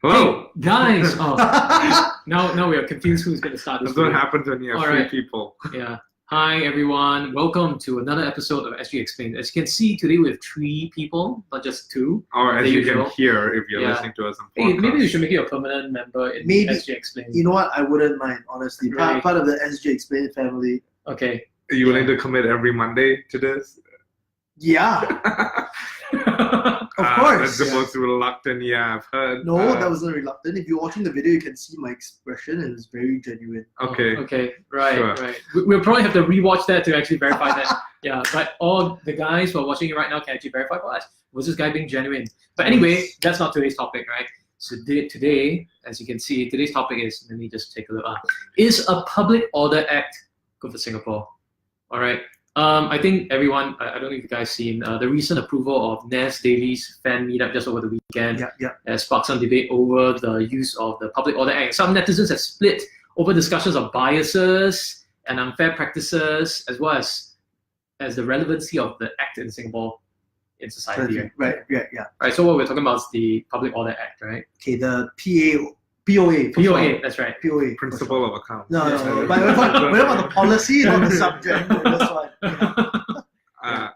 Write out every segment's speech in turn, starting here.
Hello. Hey, guys! Oh, now we are confused who's going to start this That's what video. happens when you have All three right. people. Yeah. Hi, everyone. Welcome to another episode of SG Explained. As you can see, today we have 3 people, not just 2. Or as The you usual. can hear if you're Yeah. listening to us on Hey, podcast. maybe we should make you a permanent member in Maybe. SG Explained. You know what? I wouldn't mind, honestly. Really? Part of the SG Explained family. Okay. Are you willing to commit every Monday to this? Yeah, of That's course. the most reluctant I've heard. No, that wasn't reluctant. If you're watching the video, you can see my expression, and it's very genuine. Okay. Okay. Right. Sure. Right. We'll probably have to rewatch that to actually verify that. Yeah. But all the guys who are watching it right now can actually verify for us. Was this guy being genuine? But anyway, that's not today's topic, right? So today, as you can see, today's topic is, let me just take a look. Is a public order act good for Singapore? All right. I think everyone, I don't know if you guys seen the recent approval of Nas Daly's fan meetup just over the weekend. Yeah. Has sparked some debate over the use of the Public Order Act. Some netizens have split over discussions of biases and unfair practices, as well as the relevancy of the act in Singapore in society. Right. Yeah. Right. So what we're talking about is the Public Order Act, right? Okay, the POA. for POA, short. that's right. POA. Principle of account. No. But we're talking about the policy, not the subject. That's why. Yeah.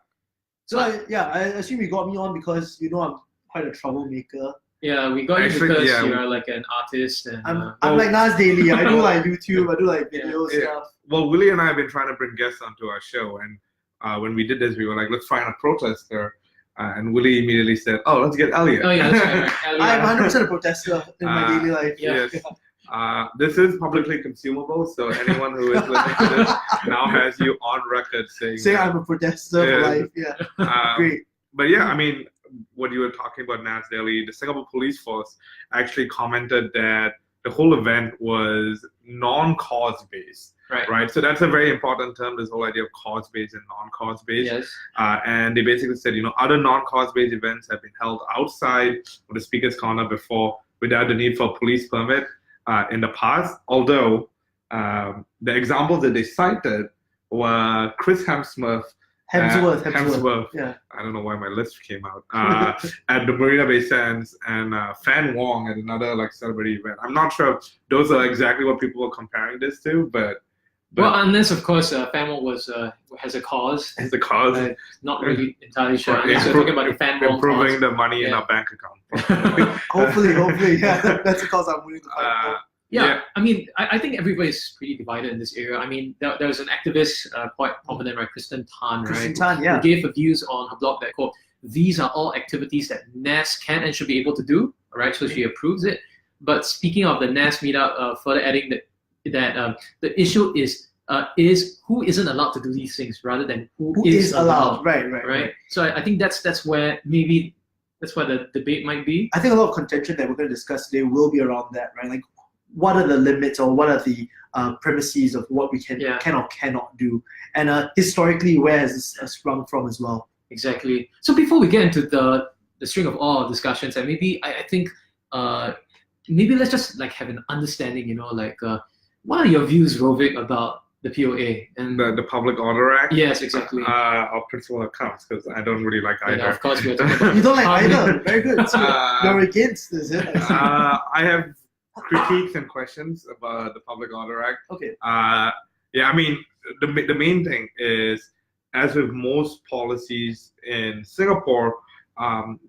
So I assume you got me on because you know I'm quite a troublemaker. Yeah, we got you Actually, because yeah, you're like an artist and I'm like Nas Daily. I do like YouTube. I do like video Yeah. stuff. Well, Willie and I have been trying to bring guests onto our show, and when we did this, we were like, let's find a protester. And Willie immediately said, oh, let's get Elliot. Oh yeah, that's right. Right. I'm 100% a protester in my daily life. Yeah. Yes. This is publicly consumable, so anyone who is listening to this now has you on record saying Say that. I'm a protester for Yeah. life. Yeah. Um, Great. But yeah, I mean, what you were talking about, Nas Daily, the Singapore Police Force actually commented that the whole event was non-cause based, right? So that's a very important term, this whole idea of cause based and non-cause based. Yes. And they basically said, other non-cause based events have been held outside of the Speaker's Corner before without the need for a police permit in the past, although the examples that they cited were Chris Hemsworth. Hemsworth. Yeah. I don't know why my list came out. At the Marina Bay Sands and Fan Wong at another celebrity event. I'm not sure if those are exactly what people were comparing this to, but Well, unless of course Fan Wall has a cause. it's the cause Not really entirely sure. For Unless we're talking about the Fan Wall improving cause. the money in Yeah. our bank account. Hopefully. Yeah. That's the cause I'm willing to fight for. Yeah, I mean, I think everybody's pretty divided in this area. I mean, there was an activist, quite prominent, right, Kristen Tan, Kristen right, Tan, yeah. who gave her views on her blog that, quote, these are all activities that NAS can and should be able to do, all right, so she approves it. But speaking of the NAS meetup, further adding that the issue is who isn't allowed to do these things rather than who is allowed. Right. So I think that's where maybe that's where the debate might be. I think a lot of contention that we're going to discuss today will be around that, right? Like, what are the limits or what are the premises of what we can or cannot do? And historically, where has this sprung from as well? Exactly. So before we get into the string of all discussions, and maybe I think maybe let's just have an understanding, what are your views, Rovik, about the POA and The Public Order Act. Yes, exactly. Or principal accounts, because I don't really like either. Yeah, of course, we're talking about You don't like either. Very good. So Uh, you're against, is it? I have critiques and questions about the Public Order Act. Okay. I mean, the main thing is, as with most policies in Singapore,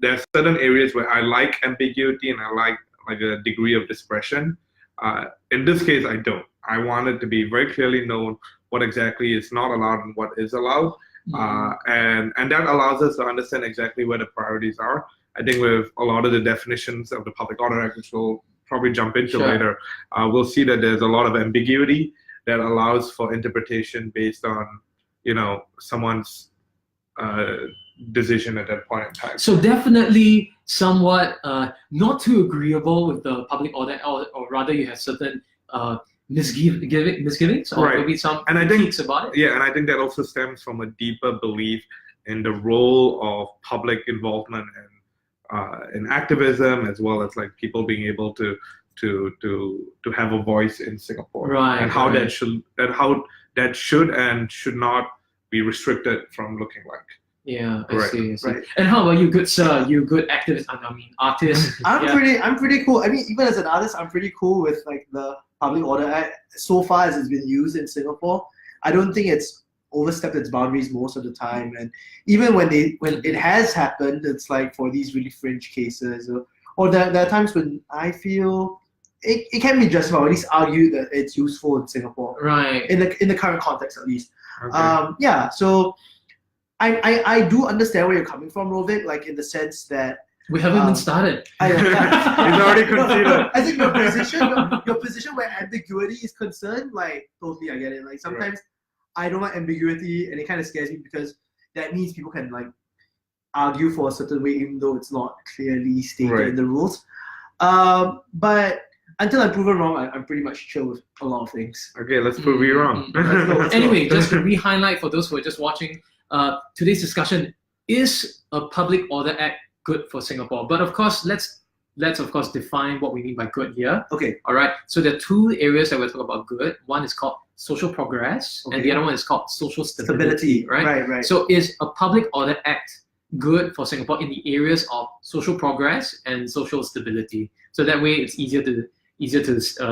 there are certain areas where I like ambiguity and I like a degree of discretion. In this case, I don't. I want it to be very clearly known what exactly is not allowed and what is allowed. And that allows us to understand exactly where the priorities are. I think with a lot of the definitions of the Public Order Act, which we'll probably jump into later, we'll see that there's a lot of ambiguity that allows for interpretation based on, someone's decision at that point in time. So definitely somewhat not too agreeable with the public order, or rather you have certain misgivings or maybe some critiques about it. Yeah, and I think that also stems from a deeper belief in the role of public involvement in activism, as well as people being able to have a voice in Singapore, and how that should and should not be restricted from looking like. Yeah, I Right. see. I see. Right. And how about you, good sir? You good activist? I mean, artist. I'm pretty cool. I mean, even as an artist, I'm pretty cool with like the Public Order Act. So far as it's been used in Singapore, I don't think it's overstepped its boundaries most of the time. And even when it has happened, it's like for these really fringe cases, or there are times when I feel it can be justified, or at least argued that it's useful in Singapore, Right. in the current context at least. Okay. Yeah. So I do understand where you're coming from, Rovik, like in the sense that We haven't even started. He's already conceded. I think your position where ambiguity is concerned, like totally I get it. Like sometimes I don't like ambiguity and it kind of scares me because that means people can like argue for a certain way even though it's not clearly stated in the rules. But until I'm proven wrong, I'm pretty much chill with a lot of things. Okay, let's prove you wrong. Let's go. Anyway, just to re-highlight for those who are just watching, today's discussion is a Public Order Act good for Singapore? But of course, let's of course define what we mean by good here. Okay. All right. So there are two areas that we're talking about good. One is called social progress, and the other one is called social stability. Right. Right. So is a Public Order Act good for Singapore in the areas of social progress and social stability? So that way, it's easier to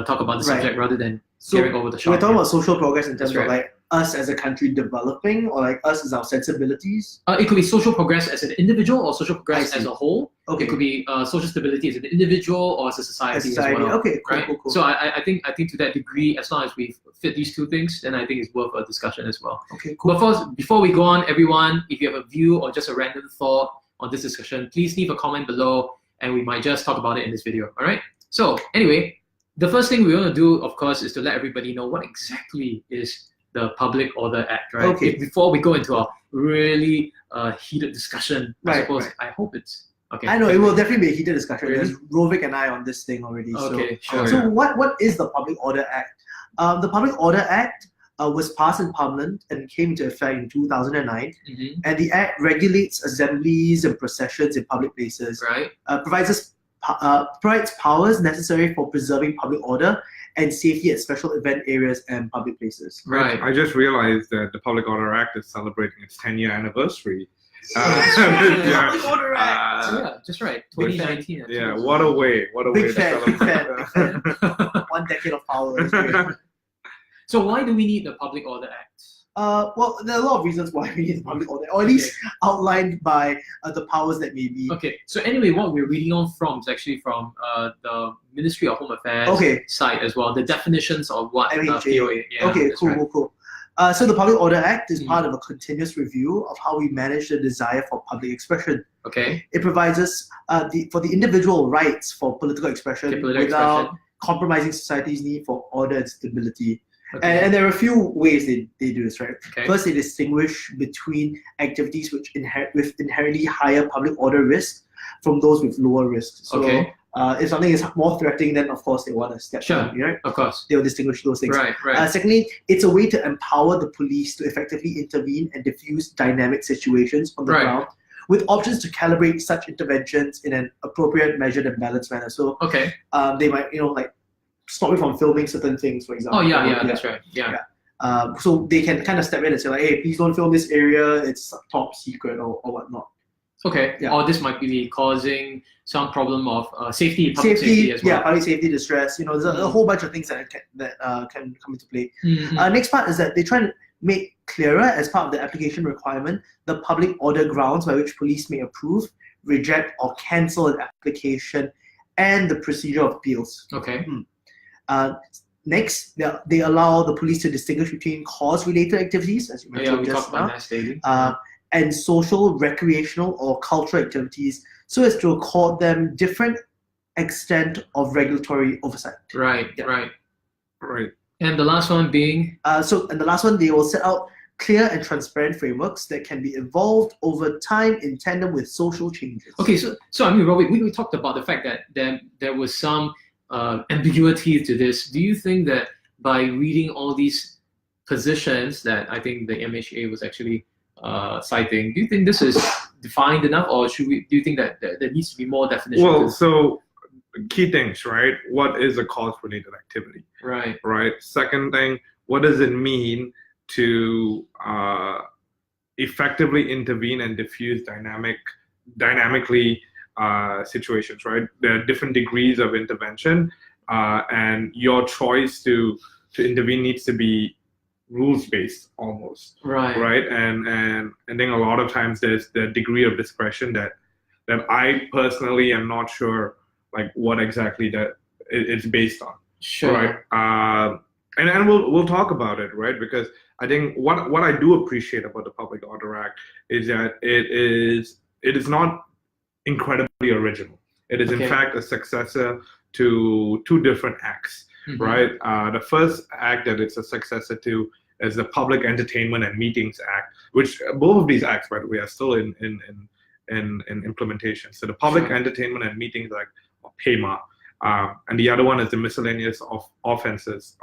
talk about the subject rather than staring over the We're shoulder. talking about social progress in terms That's of like us as a country developing, or like us as our sensibilities. It could be social progress as an individual or social progress I see. as a whole. Okay. It could be social stability as an individual or as a society, as well. Okay, cool, Right? cool. So I think to that degree, as long as we fit these two things, then I think it's worth a discussion as well. Okay, cool. But first, before we go on, everyone, if you have a view or just a random thought on this discussion, please leave a comment below and we might just talk about it in this video. All right? So anyway, the first thing we want to do, of course, is to let everybody know what exactly is the Public Order Act, right? Okay. Before we go into a really heated discussion, I suppose. Right. I hope it's okay. I know it will definitely be a heated discussion. Really? There's Rovik and I on this thing already. Okay, so, sure. So what is the Public Order Act? The Public Order Act was passed in Parliament and came into effect in 2009. Mhm. And the Act regulates assemblies and processions in public places. Right. Provides powers necessary for preserving public order and safety at special event areas and public places. Right. I just realized that the Public Order Act is celebrating its 10-year anniversary. Public Order Act. Yeah, just right. 2019. actually. Yeah, what a way Big to fan, big celebrate. fan. 1 decade of power. Is great. So why do we need the Public Order Act? Well, there are a lot of reasons why we need the public order, or at least outlined by the powers that may be. Okay, so anyway, what we're reading on from is actually from the Ministry of Home Affairs site as well. The definitions of what MHA. POA. Yeah, Okay, that's cool, right. cool. So the Public Order Act is part of a continuous review of how we manage the desire for public expression. Okay. It provides us for the individual rights for political expression Okay, political without expression. compromising society's need for order and stability. Okay. And there are a few ways they do this, right? Okay. First, they distinguish between activities with inherently higher public order risk from those with lower risk. So Okay. if something is more threatening, then of course they want to step Sure. in, right? Of course. They'll distinguish those things. Right, right. Secondly, it's a way to empower the police to effectively intervene and diffuse dynamic situations on the Right. ground, with options to calibrate such interventions in an appropriate, measured, and balanced manner. So Okay. they might, like, stop you from filming certain things, for example. Oh yeah, that's right. Yeah. So they can kind of step in and say like, hey, please don't film this area. It's top secret or whatnot. Okay. Yeah. Or this might be causing some problem of safety, public safety as well. Yeah, public safety, distress. There's a whole bunch of things that can come into play. Mhm. Next part is that they try to make clearer, as part of the application requirement, the public order grounds by which police may approve, reject, or cancel an application, and the procedure of appeals. Okay. Next, they allow the police to distinguish between cause-related activities, as you Yeah, mentioned we just talked about now, that daily. and social, recreational, or cultural activities, so as to accord them different extent of regulatory oversight. Right, yeah. right. Right. And the last one being And the last one, they will set out clear and transparent frameworks that can be evolved over time in tandem with social changes. okay. So I mean, Robert, we talked about the fact that there was some ambiguity to this. Do you think that by reading all these positions that I think the MHA was actually citing, do you think this is defined enough, or do you think that there needs to be more definition? Well, so key things, right? What is a cause-related activity? Right. Right. Second thing, what does it mean to effectively intervene and diffuse dynamically situations, right? There are different degrees of intervention, and your choice to intervene needs to be rules based almost, right? And I think a lot of times there's the degree of discretion that I personally am not sure like what exactly that it's based on. Sure. Right. And we'll talk about it, right? Because I think what I do appreciate about the Public Order Act is that it is not incredibly original. It is in fact a successor to two different acts, right? The first act that it's a successor to is the Public Entertainment and Meetings Act, which both of these acts, by the way, are still in implementation. So the Public Entertainment and Meetings Act, or PEMA, and the other one is the Miscellaneous Offenses,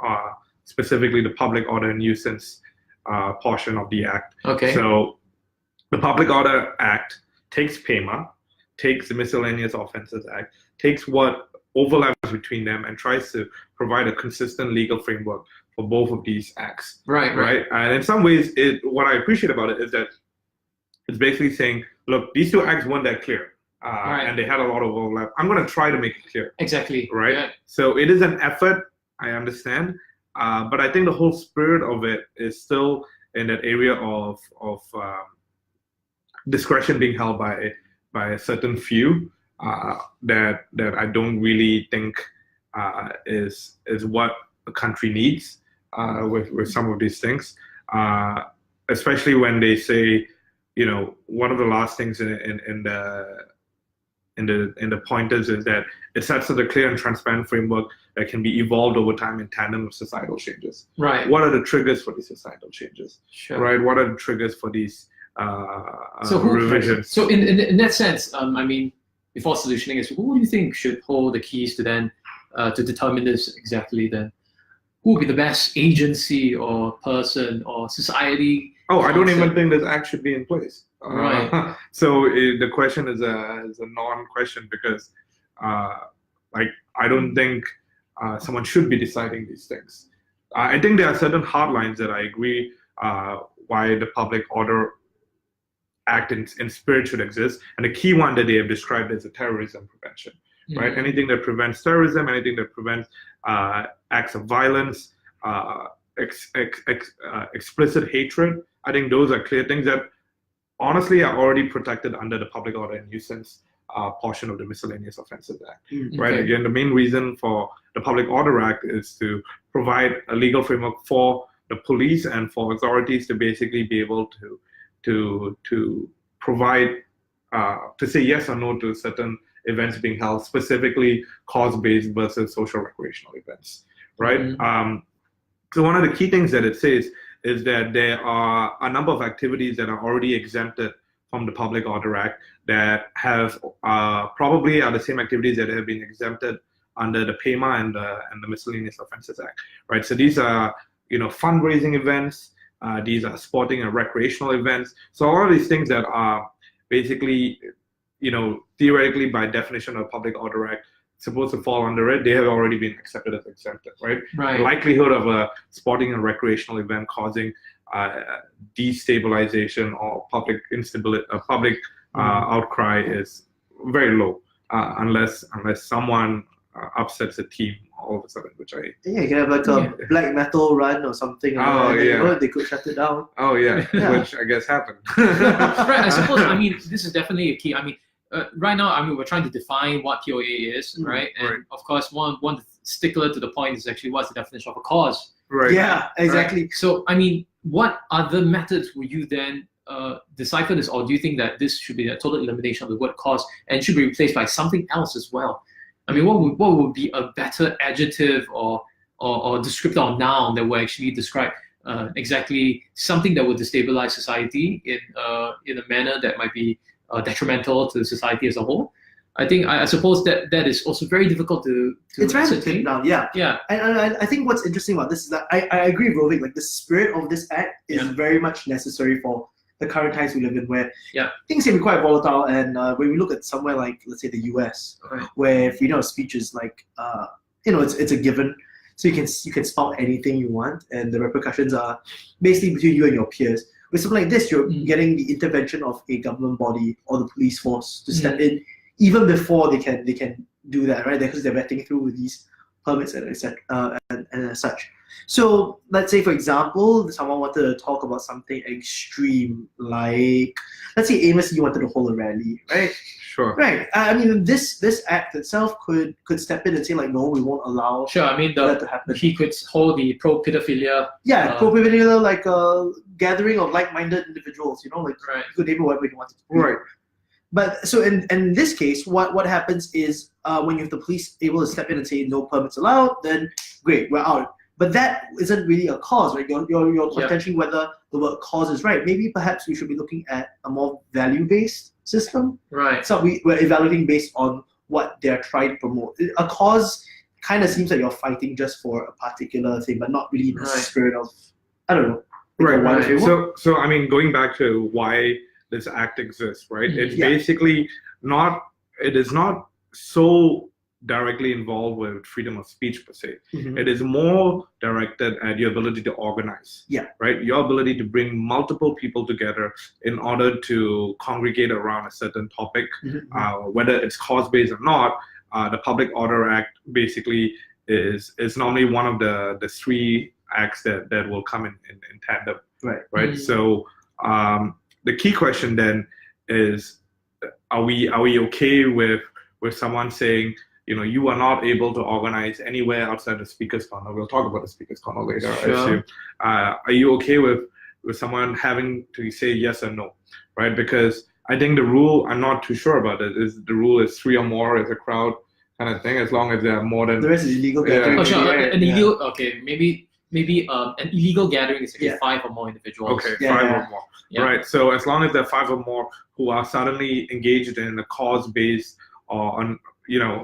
specifically the Public Order and Nuisance portion of the act. So the Public Order Act takes PEMA, takes the Miscellaneous Offenses Act, takes what overlaps between them, and tries to provide a consistent legal framework for both of these acts. Right. And in some ways, what I appreciate about it is that it's basically saying, look, these two acts weren't that clear. And they had a lot of overlap. I'm going to try to make it clear. Exactly. Right. Yeah. So it is an effort, I understand, but I think the whole spirit of it is still in that area of discretion being held by a certain few that I don't really think is what a country needs with some of these things, especially when they say, you know, one of the last things in the pointers is that it sets out a clear and transparent framework that can be evolved over time in tandem with societal changes. Right. What are the triggers for these societal changes? Sure. Right. What are the triggers for these revisions? So in that sense, I mean, before solutioning is, who do you think should hold the keys to then to determine this exactly? Then, who would be the best agency or person or society? Oh, I don't even think this act should be in place. Right. So the question is a non-question because, like, I don't think someone should be deciding these things. I think there are certain hard lines that I agree why the Public Order Act in spirit should exist, and the key one that they have described is the terrorism prevention. Right? Anything that prevents terrorism, anything that prevents acts of violence, explicit hatred. I think those are clear things that honestly are already protected under the Public Order and Nuisance portion of the Miscellaneous Offences Act. Right? Again, the main reason for the Public Order Act is to provide a legal framework for the police and for authorities to basically be able to provide to say yes or no to certain events being held, specifically cause-based versus social recreational events. Right? So one of the key things that it says is that there are a number of activities that are already exempted from the Public Order Act that have probably are the same activities that have been exempted under the PEMA and the Miscellaneous Offences Act, right? So these are, you know, fundraising events, these are sporting and recreational events. So all of these things that are basically, you know, theoretically by definition of Public Order Act supposed to fall under it, they have already been accepted as exempted, right? The likelihood of a sporting and recreational event causing destabilization or public instability, public outcry is very low, unless someone upsets a team all of a sudden, which I... Yeah, you can have like a black metal run or something. They could shut it down. Which I guess happened. Right, I suppose, I mean, this is definitely a key. I mean, right now, I mean, we're trying to define what POA is, right? And of course, one stickler to the point is actually what's the definition of a cause. Right. Yeah, exactly. Right? So, I mean, what other methods would you then decipher this, or do you think that this should be a total elimination of the word cause and should be replaced by something else as well? I mean, what would be a better adjective or descriptor or noun that would actually describe exactly something that would destabilize society in a manner that might be detrimental to society as a whole? I suppose that is also very difficult to it's very pin down. Yeah. And I think what's interesting about this is that I agree with Rovik. Like the spirit of this act is very much necessary for the current times we live in, where things can be quite volatile. And when we look at somewhere like, let's say, the US, where freedom of speech is like, it's a given. So you can spout anything you want, and the repercussions are basically between you and your peers. with something like this, you're Mm. getting the intervention of a government body or the police force to step in even before they can do that, right? Because they're vetting through with these permits and as such. So let's say, for example, someone wanted to talk about something extreme, like let's say Amos Yee wanted to hold a rally, right? Sure. Right. I mean, this act itself could step in and say like, no, we won't allow Sure, I mean, that to happen. he could hold the pro-pedophilia. Yeah, prohibiting like a gathering of like-minded individuals, like Right. you could name it whatever you want it to be. Right. But so in this case, what happens is when you have the police able to step in and say no permits allowed, then great, we're out. But that isn't really a cause, right? You're potentially whether the word cause is right. Maybe perhaps we should be looking at a more value-based system. Right. So we're evaluating based on what they're trying to promote. A cause kind of seems like you're fighting just for a particular thing, but not really in the Right. spirit of, I don't know. Right. Why right. they want- So I mean, going back to why this act exists, right? Mhm. It's Yeah. basically it is not so directly involved with freedom of speech per se. Mhm. It is more directed at your ability to organize. Yeah. Right? Your ability to bring multiple people together in order to congregate around a certain topic, Mhm. whether it's cause-based or not. The Public Order Act basically is normally one of the three acts that will come in tandem. Right. Right. Mm. So the key question then is, are we okay with someone saying, you are not able to organize anywhere outside the Speaker's Corner? We'll talk about the Speaker's Corner later, I Sure. assume. Are you okay with someone having to say yes or no, right? Because I think the rule, I'm not too sure about it, is the rule is 3 or more as a crowd kind of thing, as long as there are more than... The rest is illegal Yeah. gathering. Oh, sure. right? An Yeah. illegal. Okay, maybe an illegal gathering is actually Yeah. 5 or more individuals. Okay, Yeah, 5 yeah. or more. Yeah. Right. So as long as there are 5 or more who are suddenly engaged in a cause-based or on,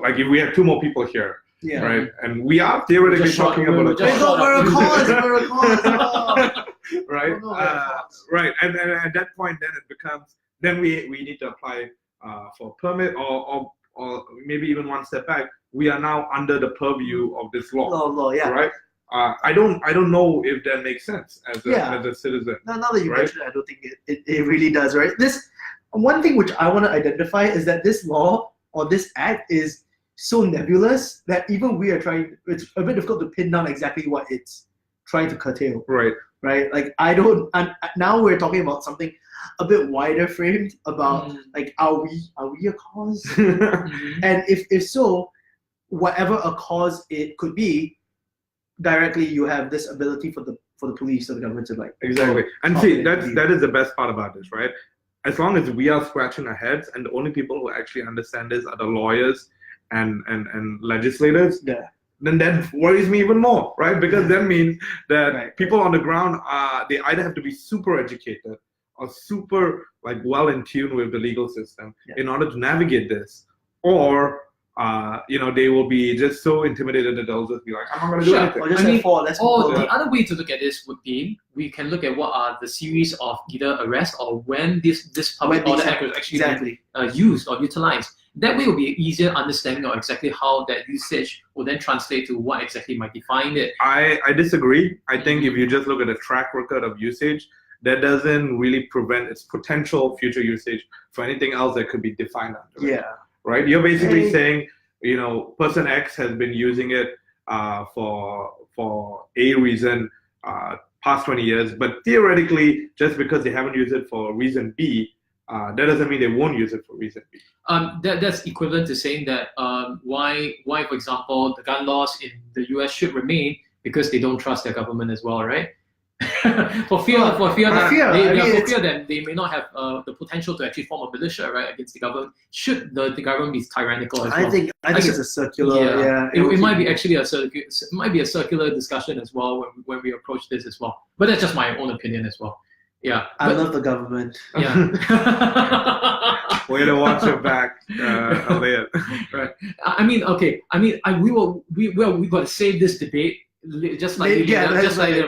like if we have 2 more people here, Yeah. right, and we are theoretically Just short- talking about a we're just cause, We're a cause. We're a cause. Oh. right? Oh, no, we're a cause. Right. And at that point, then it becomes, then we need to apply for a permit or maybe even one step back. We are now under the purview of this law, Law, yeah. right? I don't know if that makes sense as a, Yeah. as a citizen. Now that you Right. mention it, I don't think it really does, right? One thing which I want to identify is that this law or this act is so nebulous that even we are it's a bit difficult to pin down exactly what it's trying to curtail, Right. right? Like now we're talking about something a bit wider framed about like, are we a cause? Mhm. And if so, whatever a cause it could be, directly you have this ability for the police or the government to like Exactly. And Oh, see, yeah. that is the best part about this, right? As long as we are scratching our heads, and the only people who actually understand this are the lawyers and legislators, Yeah. then that worries me even more, right? Because that means that Right. people on the ground they either have to be super educated or super like well in tune with the legal system Yeah. in order to navigate this, or they will be just so intimidated that they'll just be like, I'm not going to do Sure. anything. Or just I have mean, 4 less Or people. the other way to look at this would be we can look at what are the series of either arrest or when this public When order these- act was actually Exactly. used or utilized. That way will be an easier understanding of exactly how that usage will then translate to what exactly might define it. I disagree. I think if you just look at the track record of usage, that doesn't really prevent its potential future usage for anything else that could be defined under it. Yeah. Right? You're basically Hey. saying, person X has been using it for a reason past 20 years, but theoretically, just because they haven't used it for reason B, that doesn't mean they won't use it for reason B. That's equivalent to saying that why, for example, the gun laws in the US should remain because they don't trust their government as well, right? for fear that they may not have the potential to actually form a militia, right, against the government. Should the government be tyrannical as well? I think it's a circular. Yeah. It might be actually a circular discussion as well when we approach this as well. But that's just my own opinion as well. Yeah. I love the government. Yeah. Way to watch your back, Elliot. Right. We got to save this debate just like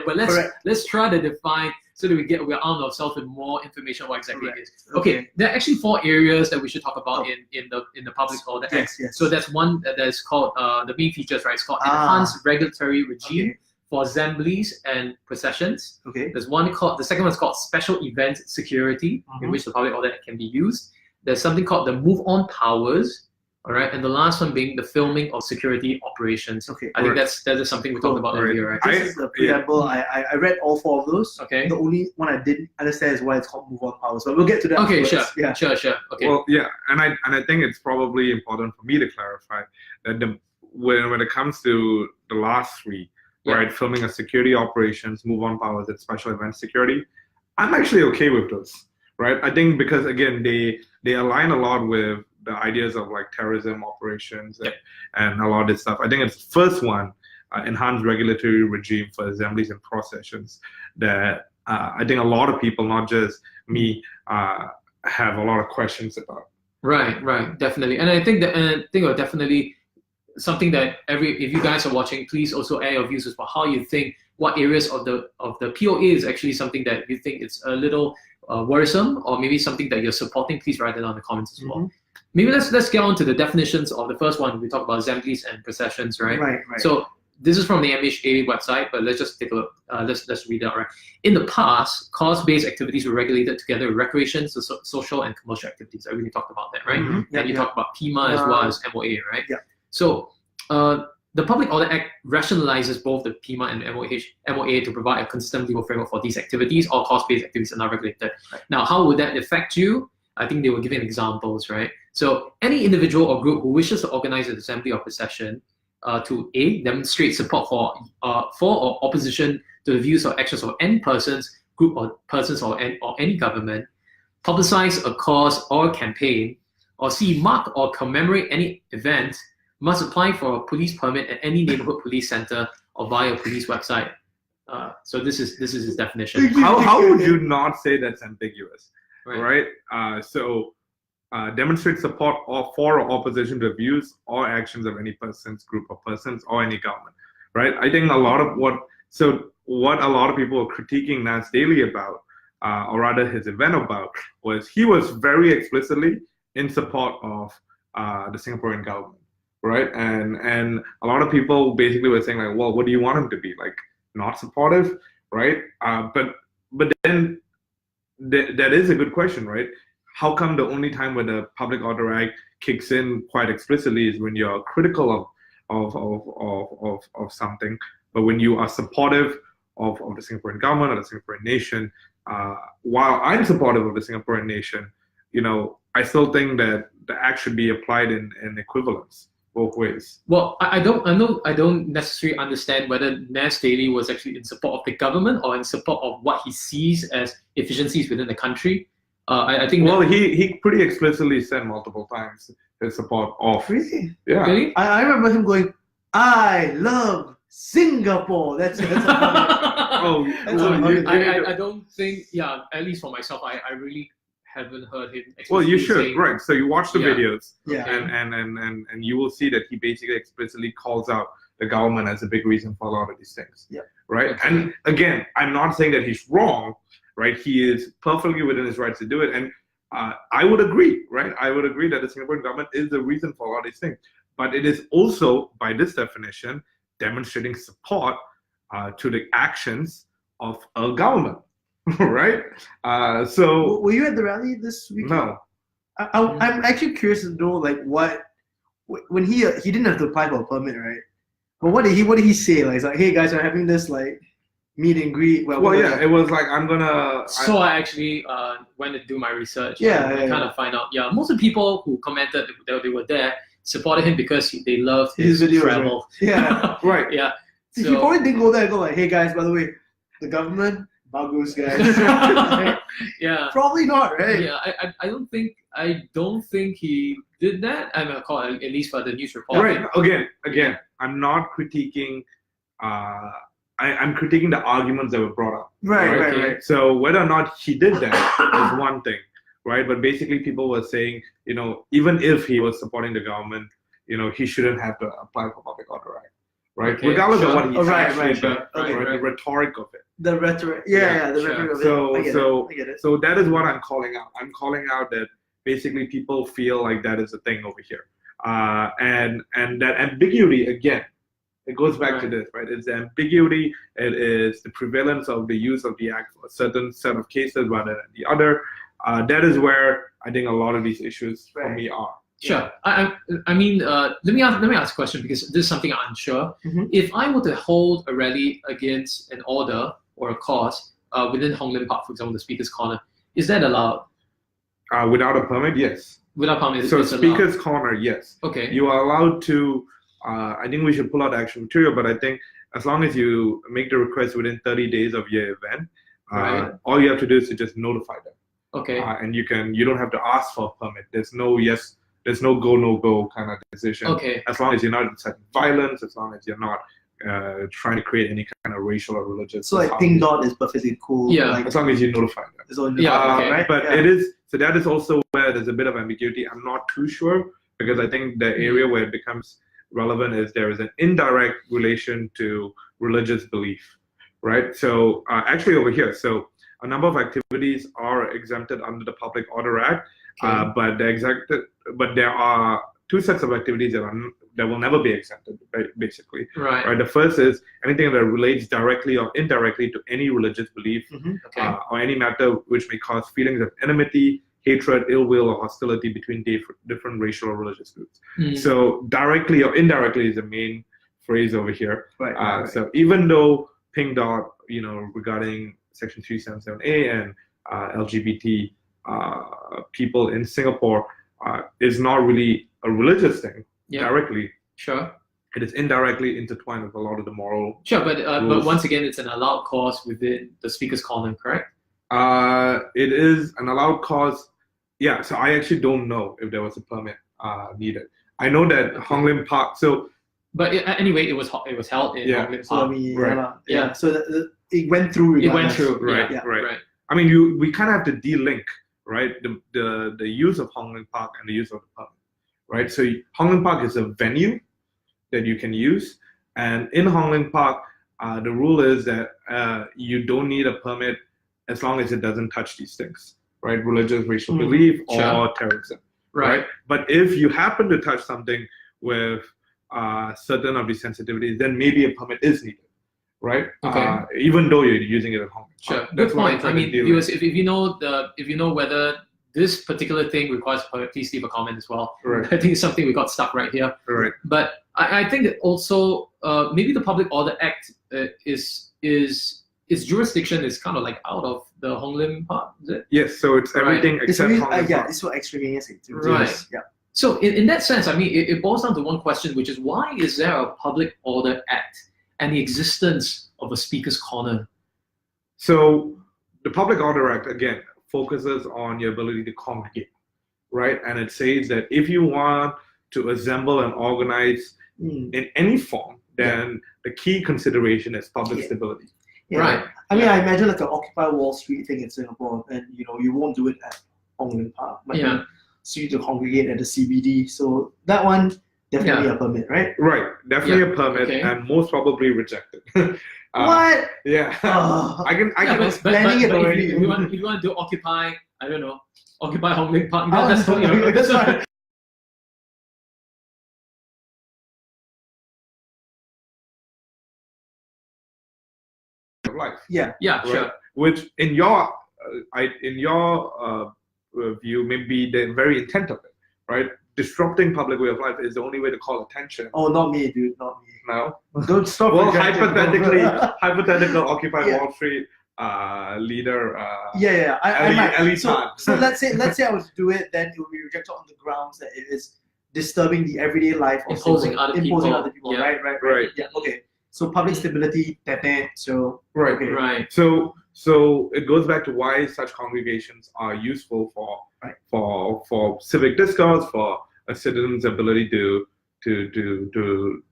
but let's try to define so that we arm ourselves with more information on what exactly it is. Okay, there are actually 4 areas that we should talk about in the public order act. Yes. So that's one that is called the main features, right? It's called enhanced regulatory regime for assemblies and processions. Okay. There's one called, the second one is called special event security, in which the public order can be used. There's something called the move on powers, all right, and the last one being the filming of security operations. Okay. I think that is something we talked about earlier, right? This is the preamble. I read all 4 of those. Okay. The only one I didn't understand is why it's called move on powers, but we'll get to that. Okay, sure. afterwards. Yeah. Sure. Okay. Well, yeah, and I think it's probably important for me to clarify that when it comes to the last 3, Yeah. right, filming of security operations, move on powers, and special event security, I'm actually okay with those, right? I think because again they align a lot with the ideas of like terrorism operations and a lot of this stuff. I think it's the first one, enhanced regulatory regime for assemblies and processions, that I think a lot of people, not just me, have a lot of questions about. Right, definitely. And I think definitely something that if you guys are watching, please also air your views about how you think, what areas of the POA is actually something that you think it's a little worrisome, or maybe something that you're supporting. Please write it down in the comments as well. Maybe let's get on to the definitions of the first one. We talk about assemblies and processions, right? Right. So this is from the MHA website, but let's just take a look. Let's read it out, right? In the past, cause-based activities were regulated together with recreation, social and commercial activities. I really talked about that, right? And you talked about PIMA as well as MOA, right? Yeah. So the Public Order Act rationalizes both the PIMA and MOA to provide a consistent legal framework for these activities. All cause-based activities are not regulated. Right. Now, how would that affect you? I think they were giving examples, right? So any individual or group who wishes to organize an assembly or procession to A, demonstrate support for or opposition to the views or actions of any persons, group or persons or any government, publicize a cause or campaign, or C, mark or commemorate any event, must apply for a police permit at any neighborhood police center or via a police website. So this is his definition. How would you not say that's ambiguous, Right. right? So demonstrate support for or opposition to views or actions of any persons, group of persons, or any government, right? I think a lot of what a lot of people were critiquing Nas Daily about, or rather his event about, was he was very explicitly in support of the Singaporean government, right? And a lot of people basically were saying like, well, what do you want him to be, like, not supportive, right? But then that is a good question, right? How come the only time when the Public Order Act kicks in quite explicitly is when you're critical of something, but when you are supportive of the Singaporean government or the Singaporean nation, while I'm supportive of the Singaporean nation, I still think that the act should be applied in equivalence both ways. Well, I don't necessarily understand whether Nas Daily was actually in support of the government or in support of what he sees as efficiencies within the country. I think. Well, he pretty explicitly said multiple times his support of. Really? Yeah. Really? I remember him going, "I love Singapore." That's Oh, I don't think. Yeah, at least for myself, I really haven't heard him. Well, you explicitly should, saying- right? So you watch the Yeah. videos, Yeah. and you will see that he basically explicitly calls out the government as a big reason for a lot of these things. Yeah. Right. Okay. And again, I'm not saying that he's wrong. Right. He is perfectly within his rights to do it, and I would agree. Right. I would agree that the Singaporean government is the reason for a lot of these things, but it is also, by this definition, demonstrating support to the actions of a government. Right. So Were you at the rally this weekend? no. I'm actually curious to know, like, what when he didn't have to apply for a permit, right? But what did he say? Like, he's like, hey guys, I'm having this like meet and greet. Well, yeah, it was like, I'm gonna. So I actually went to do my research. Yeah, and yeah, kind of find out. Yeah, most of the people who commented that they were there supported him because they loved his videos, travel. Yeah. Right. Yeah. He So, probably didn't go there and go like, hey guys, by the way, the government, bagus guys. yeah. Probably not, right? Yeah, I don't think he did that. I'm gonna call it, at least for the news report. Right. Again, I'm not critiquing. I'm critiquing the arguments that were brought up. Right. So whether or not he did that is one thing, right? But basically, people were saying, even if he was supporting the government, he shouldn't have to apply for Public Order Act, right? Okay, Regardless sure. of what he actually did, Okay. right? The rhetoric of it. The rhetoric. Yeah, the sure. rhetoric of it. So- I get so- it. I get it. So that is what I'm calling out. I'm calling out that basically people feel like that is a thing over here, and that ambiguity again, It goes back to Right. this, right? It's the ambiguity. It is the prevalence of the use of the act for a certain set of cases rather than the other. That is where I think a lot of these issues for Right. me are. Sure. I mean, let me ask a question because this is something I'm unsure. Mhm. If I were to hold a rally against an order or a cause within Hong Lim Park, for example, the Speaker's Corner, is that allowed? Without a permit, yes. Without permit, So it's allowed. Speaker's Corner, yes. Okay. You are allowed to. I think we should pull out the actual material, but I think as long as you make the request within 30 days of your event, Right. all you have to do is to just notify them, Okay. and you don't have to ask for a permit. There's no go no go kind of decision. Okay. As long as you're not inciting violence, as long as you're not trying to create any kind of racial or religious. So like harm. Pink Dot is perfectly cool. Yeah. Like, As long as you notify them. it's all Yeah, okay. right? But Yeah. it is so that is also where there's a bit of ambiguity. I'm not too sure because I think the area where it becomes relevant is there is an indirect relation to religious belief, right? So actually over here, so a number of activities are exempted under the Public Order Act, Okay. but there are two sets of activities that will never be exempted, basically. Right. Right. The first is anything that relates directly or indirectly to any religious belief Okay. or any matter which may cause feelings of enmity, hatred, ill will, or hostility between different racial or religious groups. Mm. So directly or indirectly is the main phrase over here. Right. So even though Pink Dot, regarding Section 377A and LGBT people in Singapore is not really a religious thing Yeah. directly. Sure. It is indirectly intertwined with a lot of the moral. Sure, but Rules. once again, it's an allowed cause within the Speaker's Corner, correct? It is an allowed cause. Yeah, so I actually don't know if there was a permit needed. I know that Okay. Hong Lim Park. So But anyway, it was held in Yeah. Hong Lim So I Park. mean, Right. yeah. So it went through. It went regardless. through. Right, Yeah. right. Right. I mean, we kind of have to de-link, right? The use of Hong Lim Park and the use of the permit, right? So Hong Lim Park is a venue that you can use, and in Hong Lim Park, the rule is that you don't need a permit as long as it doesn't touch these things, right? Religious, racial Mhm. belief, or Sure. terrorism, Right. But if you happen to touch something with certain of these sensitivities, then maybe a permit is needed, right? Okay. Even though you're using it at Hong Lim Sure. Park. Good That's what I'm point. I trying to mean, deal viewers, with. if you know whether this particular thing requires a permit, please leave a comment as well. Right. I think it's something we got stuck right here. Right. But I think that also maybe the Public Order Act is its jurisdiction is kind of like out of the Hong Lim Park, is it? Yes, so it's Right. everything It's except Hong Lim yeah, Park. it's for extraneous activities. Right. Yeah. So in that sense, I mean, it boils down to one question, which is why is there a Public Order Act and the existence of a Speaker's Corner? So the Public Order Act, again, focuses on your ability to congregate, right? And it says that if you want to assemble and organize Mm. in any form, then the key consideration is public Yeah. stability. Yeah. Right. I mean, I imagine like an Occupy Wall Street thing in Singapore, and you won't do it at Hong Lim Park, but Yeah. then so you to congregate at the CBD. So that one definitely a permit, right? Right, definitely Yeah, a permit, okay. and most probably rejected. What? Yeah, Oh. I can. Yeah, but planning it if already. you want to do Occupy, I don't know, Occupy Hong Lim Park, Oh, that's totally that's right. of life. Yeah. Yeah, Right. sure. Which in your view may be the very intent of it, right? Disrupting public way of life is the only way to call attention. Oh, not me, dude. Not me. Now, Don't stop. well, projecting. hypothetical Occupy Yeah. Wall Street leader. Yeah. I might. Ellie So, Tan. so let's say I was to do it, then it would be rejected on the grounds that it is disturbing the everyday life of Imposing Singaporeans. other Imposing people. other people. Yeah. Right. Right. Yeah. Okay. So public stability. So Right. okay. Right. So it goes back to why such congregations are useful for Right. for civic discourse, for a citizen's ability to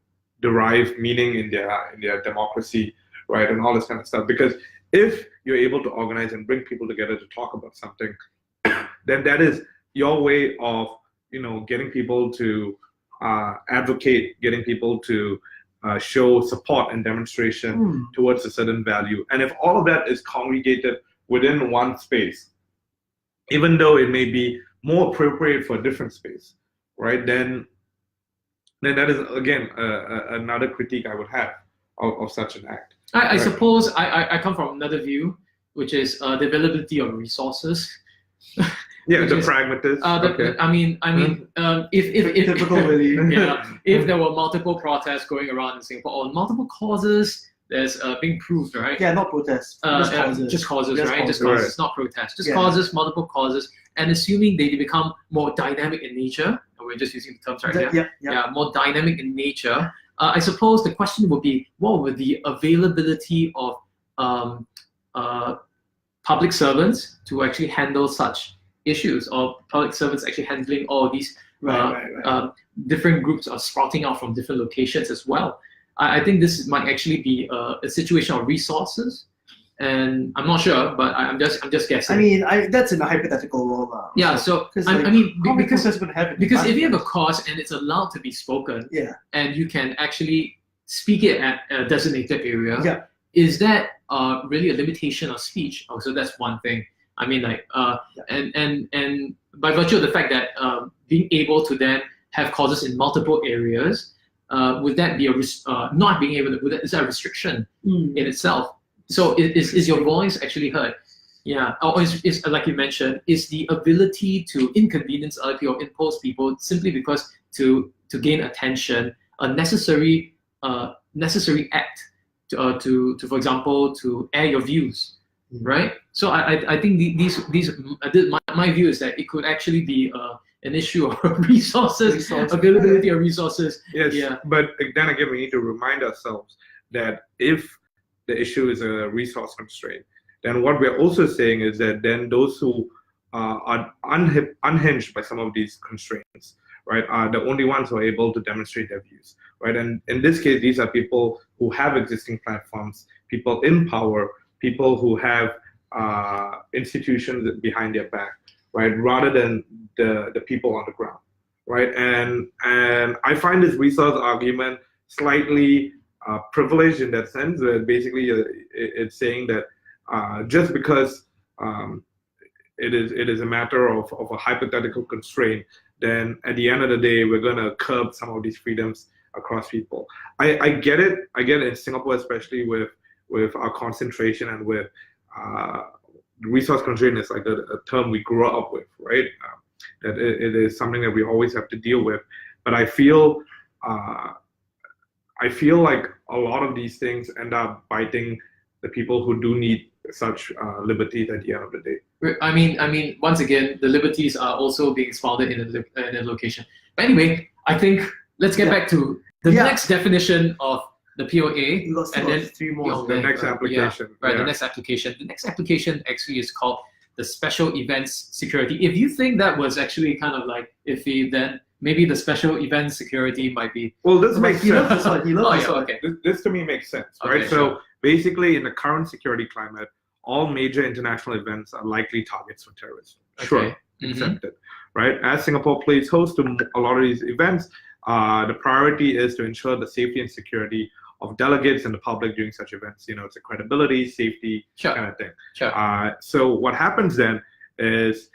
derive meaning in their democracy, right, and all this kind of stuff. Because if you're able to organize and bring people together to talk about something, then that is your way of getting people to advocate, getting people to show support and demonstration Hmm. towards a certain value. And if all of that is congregated within one space, even though it may be more appropriate for a different space, right, then then that is again another critique I would have of such an act. I Right. suppose I come from another view, which is the availability of resources. Yeah, Which the is, pragmatist. Okay. I mean, if Typical really. yeah, if there were multiple protests going around in Singapore or multiple causes, there's being proved, right? Yeah, not protests. Just causes. Just causes, Just right? Just causes. causes, not protests. Just Yeah. causes, multiple causes, and assuming they become more dynamic in nature, and we're just using the terms right here. Yeah. More dynamic in nature. I suppose the question would be, what would the availability of public servants to actually handle such issues, or public servants actually handling all of these Right. different groups are sprouting out from different locations as well. I think this might actually be a situation of resources, and I'm not sure, but I'm just guessing. I mean, that's in a hypothetical world. Yeah, so Because I mean, how many because protests would have it? if you have a cause and it's allowed to be spoken, Yeah. and you can actually speak it at a designated area, Yeah. is that really a limitation of speech? Oh, so that's one thing. I mean, like, and by virtue of the fact that being able to then have causes in multiple areas, would that be not being able to? Is that a restriction in itself? So is your voice actually heard? Yeah, or is like you mentioned, is the ability to inconvenience other people, impose people simply because to gain attention a necessary act to for example to air your views, right? So I think my view is that it could actually be an issue of resources, availability of resources. Yes, Yeah. but then again, we need to remind ourselves that if the issue is a resource constraint, then what we're also saying is that then those who are unhinged by some of these constraints, right, are the only ones who are able to demonstrate their views, right? And in this case, these are people who have existing platforms, people in power, people who have institutions behind their back, right, rather than the people on the ground, right? And I find this resource argument slightly privileged in that sense, where basically it's saying that just because it is a matter of a hypothetical constraint, then at the end of the day, we're going to curb some of these freedoms across people. I get it. I get it in Singapore, especially with our concentration and with resource constraint is like a term we grew up with, right? That it is something that we always have to deal with. But I feel like a lot of these things end up biting the people who do need such liberties at the end of the day. I mean, once again, the liberties are also being expounded in a location. But anyway, I think let's get back to the next definition of the POA, and then 3 more. The next application. The next application. The next application actually is called the Special Events Security. If you think that was actually kind of like iffy, then maybe the Special Events Security might be. Well, this makes He loves sense. this one. He loves this one. Okay. This to me makes sense, Okay, right? So basically, in the current security climate, all major international events are likely targets for terrorism. Sure, Okay. Mhm. accepted, right? As Singapore plays host to a lot of these events, the priority is to ensure the safety and security of delegates and the public during such events. You know, it's a credibility, safety Sure. kind of thing. Sure. So what happens then is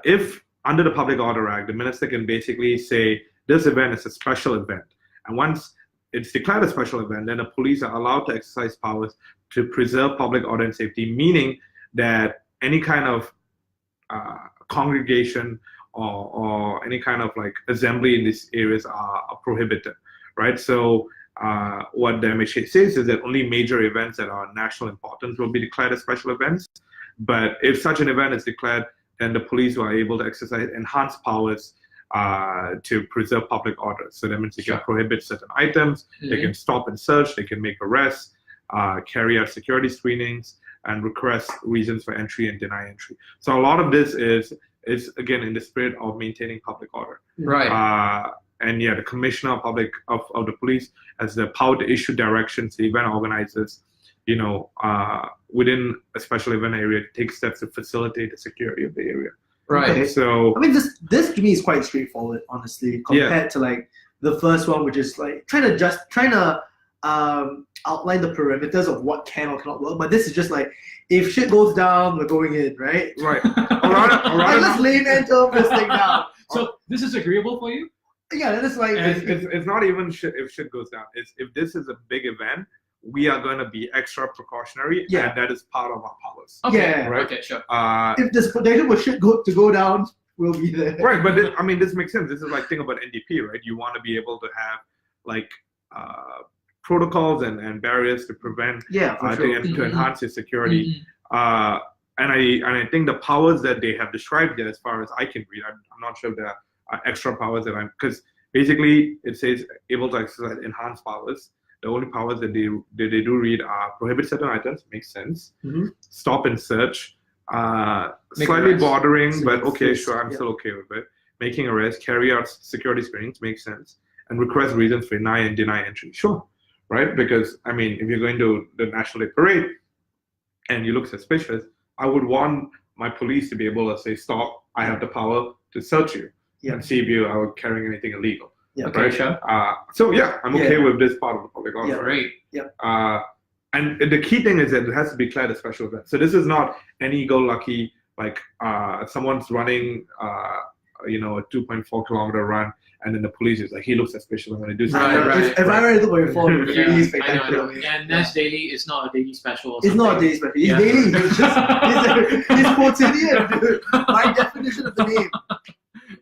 if under the Public Order Act, the minister can basically say this event is a special event. And once it's declared a special event, then the police are allowed to exercise powers to preserve public order and safety, meaning that any kind of congregation or any kind of like assembly in these areas are prohibited, right? So what the MHA says is that only major events that are national importance will be declared as special events. But if such an event is declared, then the police are able to exercise enhanced powers to preserve public order. So that means they can prohibit certain items, they can stop and search, they can make arrests, carry out security screenings, and request reasons for entry and deny entry. So a lot of this is again in the spirit of maintaining public order. Right. And yeah, the commissioner of the police has the power to issue directions to event organizers, you know, within a special event area, to take steps to facilitate the security of the area. Right. Okay. So I mean, this to me is quite straightforward, honestly, compared to like the first one, which is like trying to outline the perimeters of what can or cannot work. But this is just like, if shit goes down, we're going in, right? right. All right. Like, let's layman term this thing down. So this is agreeable for you? Yeah, that's like It's not even shit if shit goes down. It's if this is a big event, we are going to be extra precautionary, Yeah. and that is part of our powers. Okay, Yeah. Right. okay, sure. if there's potential for shit to go down, we'll be there. Right, but I mean, this makes sense. This is like thing about NDP, right? You want to be able to have like protocols and barriers to prevent Yeah, for sure. to enhance your security. And I think the powers that they have described there, as far as I can read, I'm not sure if there are extra powers that because basically it says able to exercise enhanced powers. The only powers that they do read are prohibit certain items, makes sense. Stop and search, slightly arrests. bordering, but okay, Yes, sure, I'm yeah. still okay with it. Making arrests, carry out security screenings, makes sense, and request reasons for deny and deny entry. Sure, right? Because I mean, if you're going to the National Day Parade and you look suspicious, I would want my police to be able to say, stop, I have the power to search you Yeah. and see if you are carrying anything illegal. Yeah. Okay, Right? sure. So yeah, I'm okay Yeah. with this part of the public order. Great. And the key thing is that it has to be declared a special event. So this is not any go-lucky, like someone's running, a 2.4 kilometer run, and then the police is like, he looks suspicious, I'm going to do something. Right. If I were to look at your phone, it's Yeah, really I know. spectacular. And Nash Daily is not a daily special. Or It's not a something. day special. It's Yeah. daily. It's just it's quotidian, dude. My definition of the name.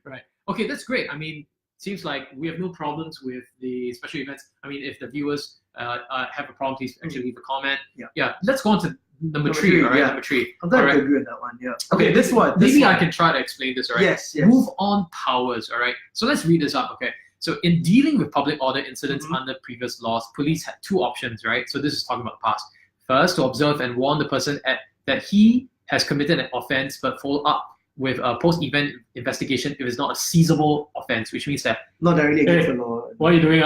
Right. Okay, that's great. I mean, seems like we have no problems with the special events. I mean, if the viewers have a problem, please actually leave a comment. Yeah. Let's go on to number Number 3. three, All right, yeah. number 3. I'm glad All right. to agree on that one. Yeah. Okay, this one. Maybe I can try to explain this. All right. Yes. Move on powers. All right. So let's read this up. Okay. So in dealing with public order incidents Mhm. under previous laws, police had 2 options. Right. So this is talking about the past. First, to observe and warn the person that he has committed an offense, but follow up with a post-event investigation if it's not a seizable offense, which means that Not directly against Hey. the law. what are you doing?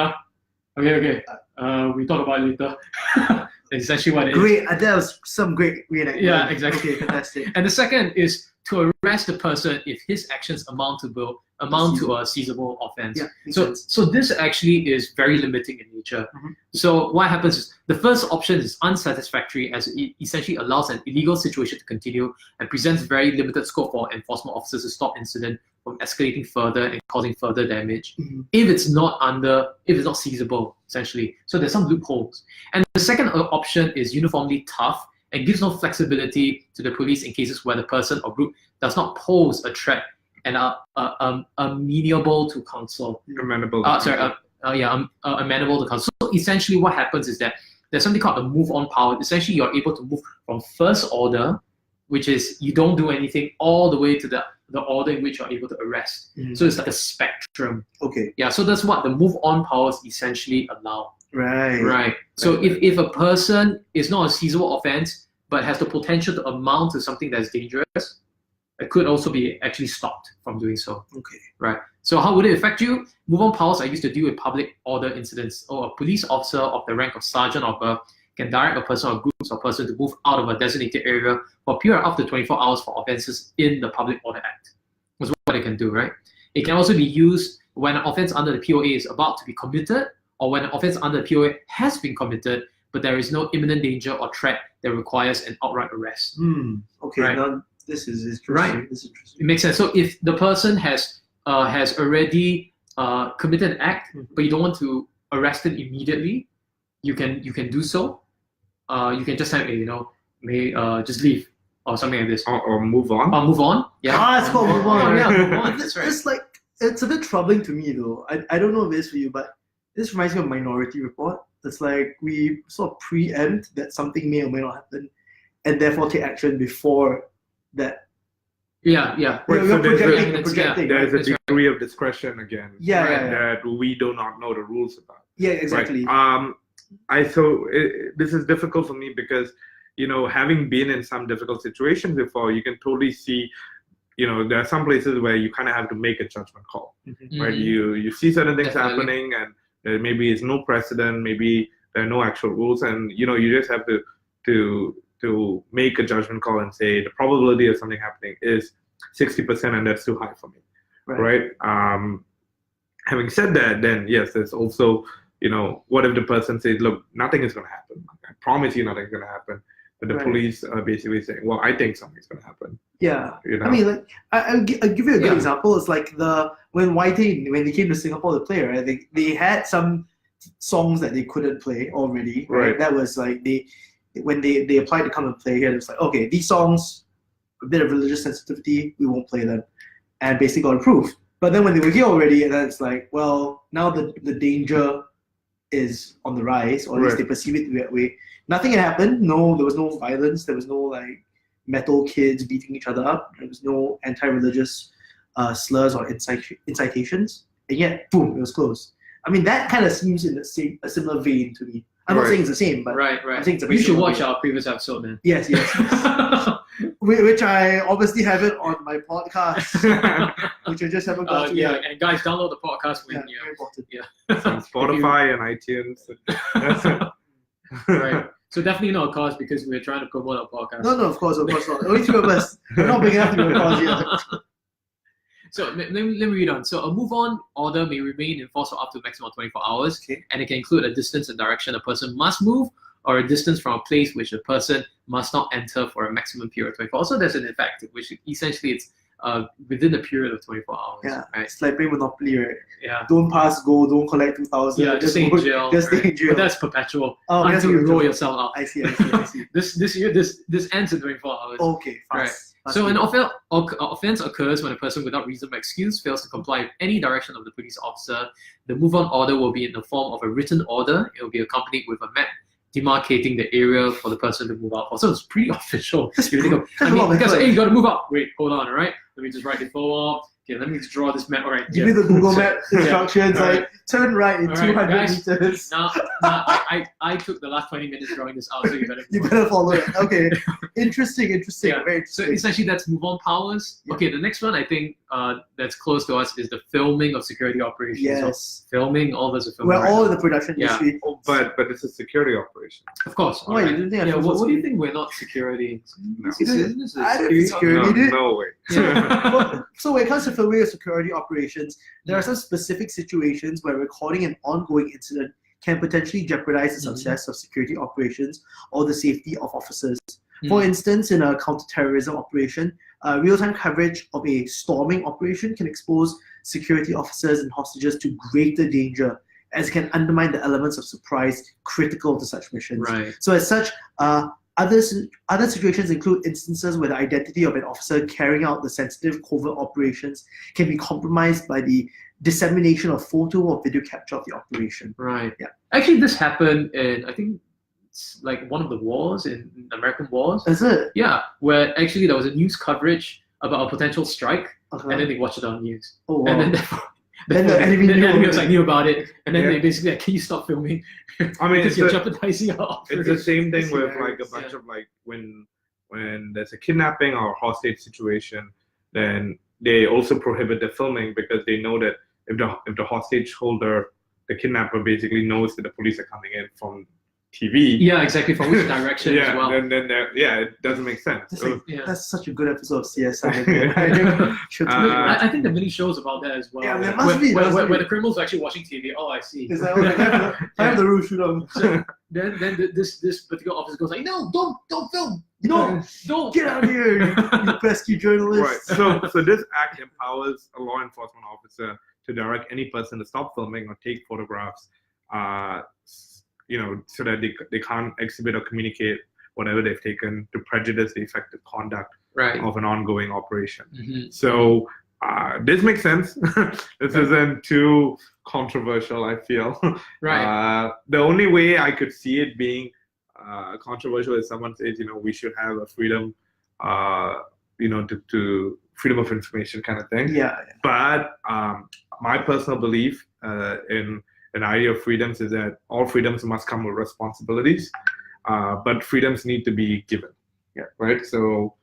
Okay. We talk about it later. That's essentially what it is. Great. That was some great reenactment. Yeah, exactly. Okay, fantastic. And the second is to arrest the person if his actions amount to a seizable offense. Yeah. Makes So, sense. so this actually is very limiting in nature. Mhm. So what happens is the first option is unsatisfactory as it essentially allows an illegal situation to continue and presents very limited scope for enforcement officers to stop incident from escalating further and causing further damage. Mhm. If it's not seizable, essentially. So there's some loopholes. And the second option is uniformly tough and gives no flexibility to the police in cases where the person or group does not pose a threat and are amenable to counsel. Amenable. Amenable to counsel. So essentially what happens is that there's something called a move on power. Essentially you're able to move from first order, which is you don't do anything, all the way to the order in which you're able to arrest. Mhm. So it's like a spectrum. Okay. Yeah, so that's what the move on powers essentially allow. Right. Right. So Right. if a person is not a seizable offense but has the potential to amount to something that's dangerous, it could also be actually stopped from doing so. Okay. Right. So how would it affect you? Move on powers are used to deal with public order incidents. Or a police officer of the rank of sergeant or above can direct a person or groups of persons to move out of a designated area for a period of up to 24 hours for offences in the Public Order Act. That's what it can do, right? It can also be used when an offence under the POA is about to be committed, or when an offence under the POA has been committed, but there is no imminent danger or threat that requires an outright arrest. Okay. Right. Now this is interesting. Right. This is It interesting. makes sense. So if the person has already committed an act, but you don't want to arrest him immediately, you can do so. You can just say, just leave or something like this. Or move on. Move on. Yeah. It's called move on. Yeah, move on. But That's right. It's like it's a bit troubling to me though. I don't know if it's for you, but this reminds me of Minority Report. It's like we sort of preempt that something may or may not happen, and therefore take action before that. Yeah. We're so there's projecting. There's a That's right. degree of discretion again Yeah, Right. that we do not know the rules about. Yeah, exactly. Right. This is difficult for me because, having been in some difficult situations before, you can totally see, there are some places where you kind of have to make a judgment call, right? You see certain things Definitely. happening, and there maybe is no precedent, maybe there are no actual rules, and you just have to make a judgment call and say the probability of something happening is 60%, and that's too high for me, right? Having said that, then yes, there's also, what if the person says, look, nothing is going to happen. I promise you nothing's going to happen. But the Right. police are basically saying, well, I think something's going to happen. Yeah. You know? I mean, like, I'll give you a good Yeah. example. It's like the when they came to Singapore to play, right, they had some songs that they couldn't play already. Right. That was like when they applied to come and play here, it was like, okay, these songs, a bit of religious sensitivity, we won't play them, and basically got approved. But then when they were here already, and then it's like, well, now the danger is on the rise, or at least they perceive it that way. Nothing had happened. No, there was no violence. There was no like metal kids beating each other up. There was no anti-religious slurs or incitations. And yet, boom, it was closed. I mean, that kind of seems in a similar vein to me. I'm not saying it's the same, but right. I think it's a You should watch vein. our previous episode, man. Yes. Which I obviously have it on my podcast, which I just haven't got to yet. And guys, download the podcast when Very important. On Spotify and iTunes. That's it. Right. So definitely not a cause because we're trying to promote our podcast. No, of course not. Only two of us. We're not big enough to be a cause yet. So let me read on. So a move-on order may remain in force for up to a maximum of 24 hours, and it can include a distance and direction a person must move, or a distance from a place which a person must not enter for a maximum period of 24 hours. So there's an effect, which essentially it's within a period of 24 hours. Yeah, right? it's like playing Monopoly, right? Yeah. Don't pass go, don't collect 2,000. Yeah, just stay in jail. Just stay in right? jail. But that's perpetual Oh, that's until you roll perpetual. yourself out. I see. This year, this ends in 24 hours. Okay, fast. Right. So an offense occurs when a person without reasonable excuse fails to comply with any direction of the police officer. The move-on order will be in the form of a written order. It will be accompanied with a map demarcating the area for the person to move out for. So it's pretty official. If you think of, I mean, because hey, you got to move out. Wait, hold on, all right? Let me just write the follow up. Okay, let me just draw this map. All right. Give me the Google Map instructions. All right. Like turn right in All right, 200 guys. meters. Now, I took the last 20 minutes drawing this out, so you better. You better follow it. Okay. Interesting. Yeah. Very So interesting. essentially, that's move on powers. Yeah. Okay, the next one I think that's close to us is the filming of security operations. Yes. So filming, all those are filming. We're right all now. in the production Yeah. industry. But it's a security operation. Of course. Why, you alright. didn't think I Yeah, was what do you security? think we're not security? No. Isn't this a I don't think security, No, dude. no way. Yeah. Well, so when it comes to filming of security operations, there are some specific situations where recording an ongoing incident can potentially jeopardize the success of security operations or the safety of officers. For instance, in a counterterrorism operation, real-time coverage of a storming operation can expose security officers and hostages to greater danger, as it can undermine the elements of surprise critical to such missions. Right. So as such, other situations include instances where the identity of an officer carrying out the sensitive covert operations can be compromised by the dissemination of photo or video capture of the operation. Right. Yeah. Actually, this happened in, I think, it's like one of the wars in American wars. Is it? Yeah, where actually there was a news coverage about a potential strike, Okay. and then they watched it on news. Oh, wow. And then Then the enemy the knew enemy about was it. like knew about it, and then Yeah. they basically like, can you stop filming? I mean, because you're it's jeopardizing our the operation. same thing with Yes, like a bunch of like when there's a kidnapping or hostage situation, then they also prohibit the filming because they know that if the hostage holder, the kidnapper basically knows that the police are coming in from TV. Yeah, exactly. From which direction yeah, as well? then it doesn't make sense. That's, So, like, Yeah. that's such a good episode of CSI. man. Should do it, man. I think there are many shows about that as well. Yeah, there where, must be, where, there where, must where be. the criminals are actually watching TV. Oh, I see. It's like, okay, I have the rule, shoot on. So then this particular officer goes like, no, don't film, no, don't Get out of here, you pesky journalist. right. So this act empowers a law enforcement officer to direct any person to stop filming or take photographs, so that they can't exhibit or communicate whatever they've taken to prejudice the effective conduct Right. of an ongoing operation. Mhm. So this makes sense. This isn't too controversial, I feel. Right. The only way I could see it being controversial is someone says, we should have a freedom, to freedom of information kind of thing. Yeah. But my personal belief in an idea of freedoms is that all freedoms must come with responsibilities, but freedoms need to be given. Yeah. Right. So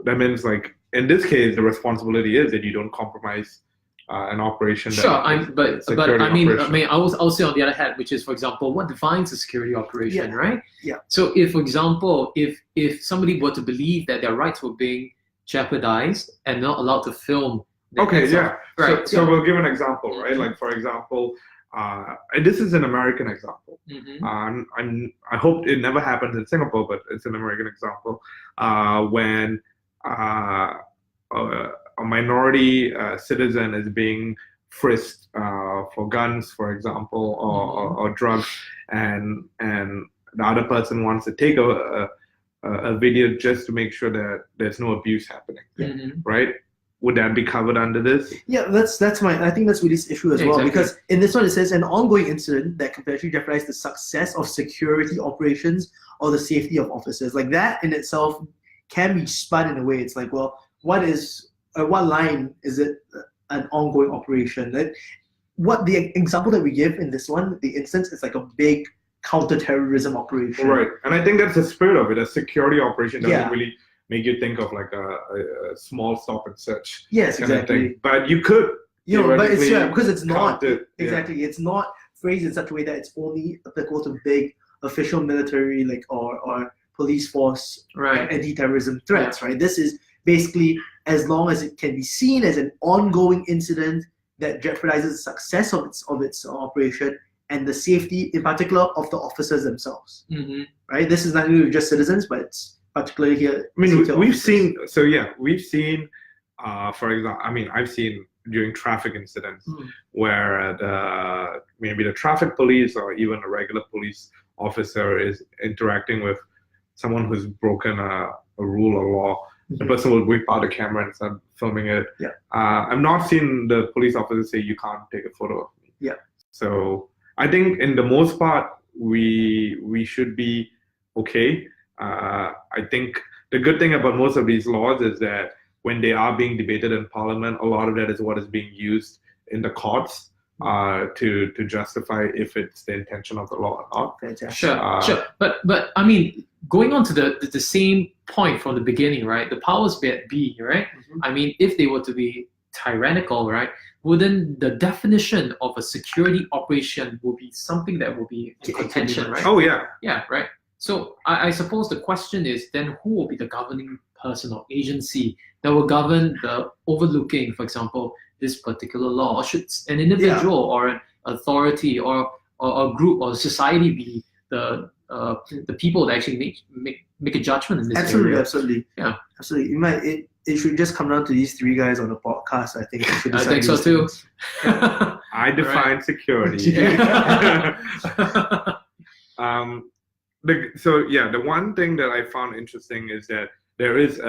that means, like, in this case, the responsibility is that you don't compromise an operation. Sure, but security I mean, operation. I'll say on the other hand, which is, for example, what defines a security operation, Yeah. right? Yeah. So if, for example, if somebody were to believe that their rights were being jeopardized and not allowed to film, then Okay, that's yeah. right. So we'll give an example, right? Mhm. Like, for example, and this is an American example. Mhm. I hope it never happens in Singapore, but it's an American example. When a a minority citizen is being frisked for guns, for example, or drugs, and the other person wants to take a video just to make sure that there's no abuse happening, right? Would that be covered under this? Yeah, I think that's Willy's issue as well, Exactly. because in this one it says an ongoing incident that can potentially jeopardize the success of security operations or the safety of officers. Like that in itself can be spun in a way. It's like, well, what line is it an ongoing operation? What the example that we give in this one, the instance, is like a big counter-terrorism operation. Right, and I think that's the spirit of it. A security operation doesn't Yeah. really make you think of like a small stop and search Yes, kind of exactly. thing. But you could, But it's theoretically because it's not count it. Yeah. exactly. It's not phrased in such a way that it's only applicable to big official military or police force Right. anti-terrorism threats. Right. This is basically as long as it can be seen as an ongoing incident that jeopardizes the success of its operation and the safety, in particular, of the officers themselves. Right. This is not only just citizens, but it's particularly here. I mean, safety we've officers. seen, for example, I mean, I've seen during traffic incidents where maybe the traffic police or even a regular police officer is interacting with someone who's broken a rule or law. The person will whip out a camera and start filming it. Yeah. I've not seen the police officer say, "You can't take a photo of me." Yeah. So I think in the most part, we should be okay. I think the good thing about most of these laws is that when they are being debated in Parliament, a lot of that is what is being used in the courts to justify if it's the intention of the law or not. Fantastic. Sure. But I mean, going on to the same point from the beginning, right? The powers that be, right? I mean, if they were to be tyrannical, right, wouldn't the definition of a security operation will be something that will be in contention, right? Oh yeah. Yeah, right. So I suppose the question is then who will be the governing person or agency that will govern the overlooking, for example, this particular law? Or should an individual or an authority or a group or society be the people that actually make a judgment in this area? Absolutely. Yeah. Absolutely. It should just come down to these three guys on the podcast. I think. I think so too. I define security. The one thing that I found interesting is that there is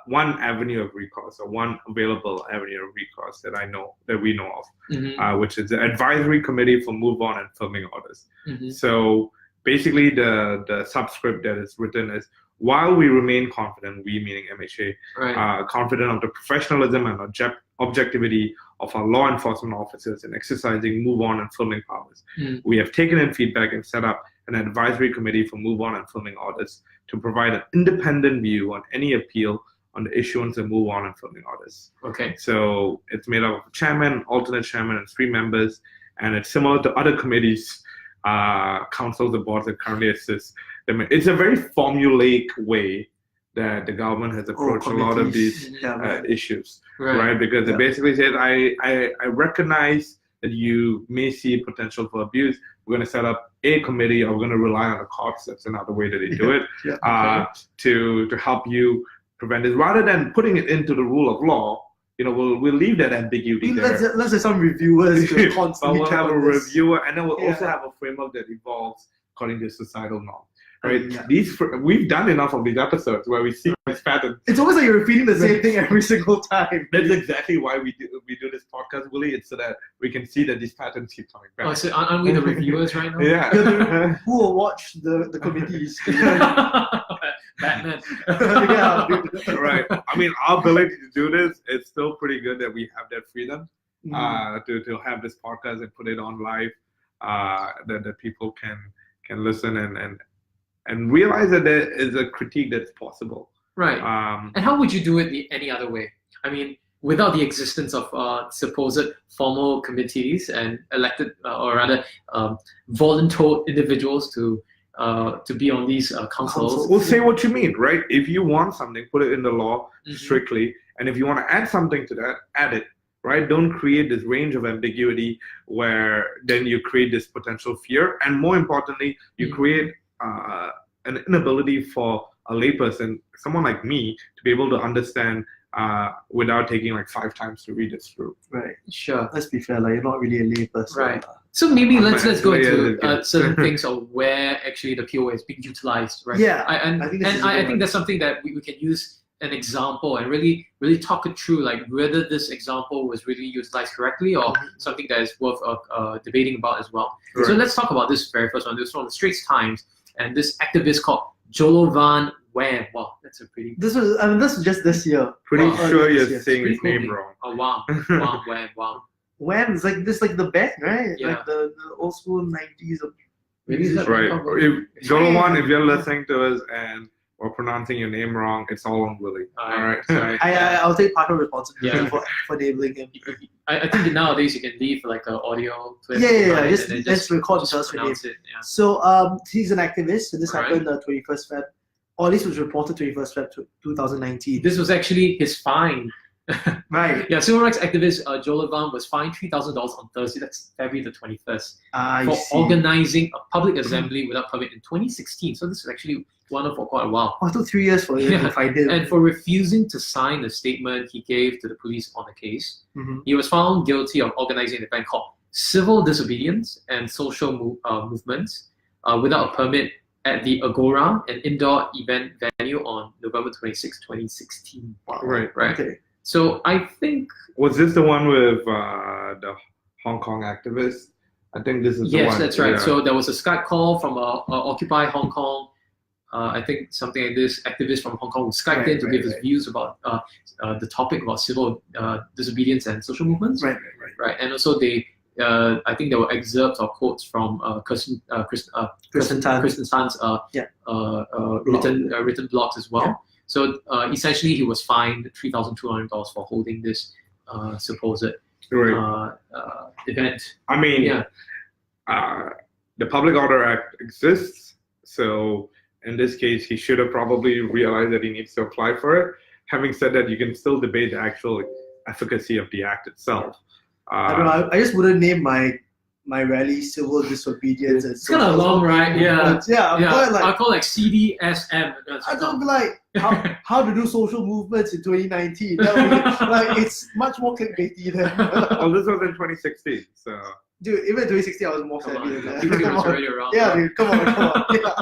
one avenue of recourse, or one available avenue of recourse that we know of, which is the Advisory Committee for Move On and Filming Orders. So basically, the subscript that is written is, while we remain confident, we meaning MHA, confident of the professionalism and objectivity of our law enforcement officers in exercising move on and filming powers, we have taken in feedback and set up an advisory committee for move on and filming orders to provide an independent view on any appeal on the issuance of move on and filming orders. Okay. So it's made up of a chairman, alternate chairman, and 3 members, and it's similar to other committees, councils, and boards that currently assist them. It's a very formulaic way that the government has approached a lot of these issues, right? Because it basically says, I recognize that you may see potential for abuse. We're going to set up a committee, or we're going to rely on the courts. That's another way that they do it, to help you prevent this. Rather than putting it into the rule of law, we'll leave that ambiguity there. Let's have some reviewers to constantly we'll have a this. reviewer, and then we'll also have a framework that evolves according to societal norm. Right? Yeah. We've done enough of these episodes where we see these patterns. It's almost like you're repeating the same thing every single time. That's exactly why we do this podcast, Willy. It's so that we can see that these patterns keep coming back. Oh, so aren't we the reviewers right now? Yeah. Who will watch the committees? Batman. Right. I mean, our ability to do this is still pretty good that we have that freedom to have this podcast and put it on live, that people can listen and realize that there is a critique that's possible. Right. And how would you do it any other way? I mean, without the existence of supposed formal committees and elected, or rather, volunteer individuals to be on these councils. Well, say what you mean, right? If you want something, put it in the law strictly, and if you want to add something to that, add it. Right? Don't create this range of ambiguity where then you create this potential fear, and more importantly, you create an inability for a layperson, someone like me, to be able to understand without taking like 5 times to read it through. Right. Sure. Let's be fair, like you're not really a layperson. Right. So maybe let's go Yeah, into yeah. certain things of where actually the POA is being utilized, right? Yeah, I think this is a good think one. that's something that we can use an example and really talk it through, like whether this example was really utilized correctly or something that is worth debating about as well. So Right. let's talk about this very first one. This one, the Straits Times, and this activist called Jolovan Wham. Wow, that's a pretty This was just this year. Pretty Well, sure earlier you're this year. saying pretty his cool name thing. wrong. Oh wow, wow, Wham, wow. Wham! It's like this, like the band, right? Yeah. Like the old school '90s. Maybe is that Right. probably- If Jolovan, if you're listening to us and we're pronouncing your name wrong, it's all on Willie. All right. Sorry. I'll take part of responsibility Yeah. for enabling him. I think nowadays you can leave like an audio clip. Yeah, behind and Just then let's record just just for him. pronounce it. Yeah. So he's an activist. So this Alright. happened 21st Feb, or at least was reported 21st Feb 2019. This was actually his fine. Right. Yeah, civil rights activist Jolovan was fined $3,000 on Thursday, that's February the 21st, I for see. organizing a public assembly without permit in 2016. So this is actually one for quite a while. Oh, it took 3 years for him Yeah. to find him. And for refusing to sign a statement he gave to the police on the case, Mhm. he was found guilty of organizing an event called Civil Disobedience and Social Movements without a permit at the Agora, an indoor event venue on November 26, 2016. Wow. Right. Right. Okay. So I think, Was this the one with the Hong Kong activist? I think this is the yes, one. that's right. Yeah. So there was a Skype call from Occupy Hong Kong. I think something like this, activist from Hong Kong who Skyped in to give his views about the topic about civil disobedience and social movements. Right. Right. And also they, I think there were excerpts or quotes from Kristen Tan's written blogs as well. Yeah. So essentially, he was fined $3,200 for holding this supposed Right. event. I mean, Yeah. The Public Order Act exists, so in this case, he should have probably realized that he needs to apply for it. Having said that, you can still debate the actual efficacy of the act itself. I don't know. I just wouldn't name my rally civil disobedience. And It's kind of long, right? Yeah. Yeah. I'm Yeah, quite like, I call it like CDSM. That's I don't be like how to do social movements in 2019. That would be, like it's much more clickbaity than. Well, this was in 2016, so. Dude, even 2016, I was more Come savvy on, than that. YouTube Come was on. already around. Yeah, right? dude, come on. Yeah.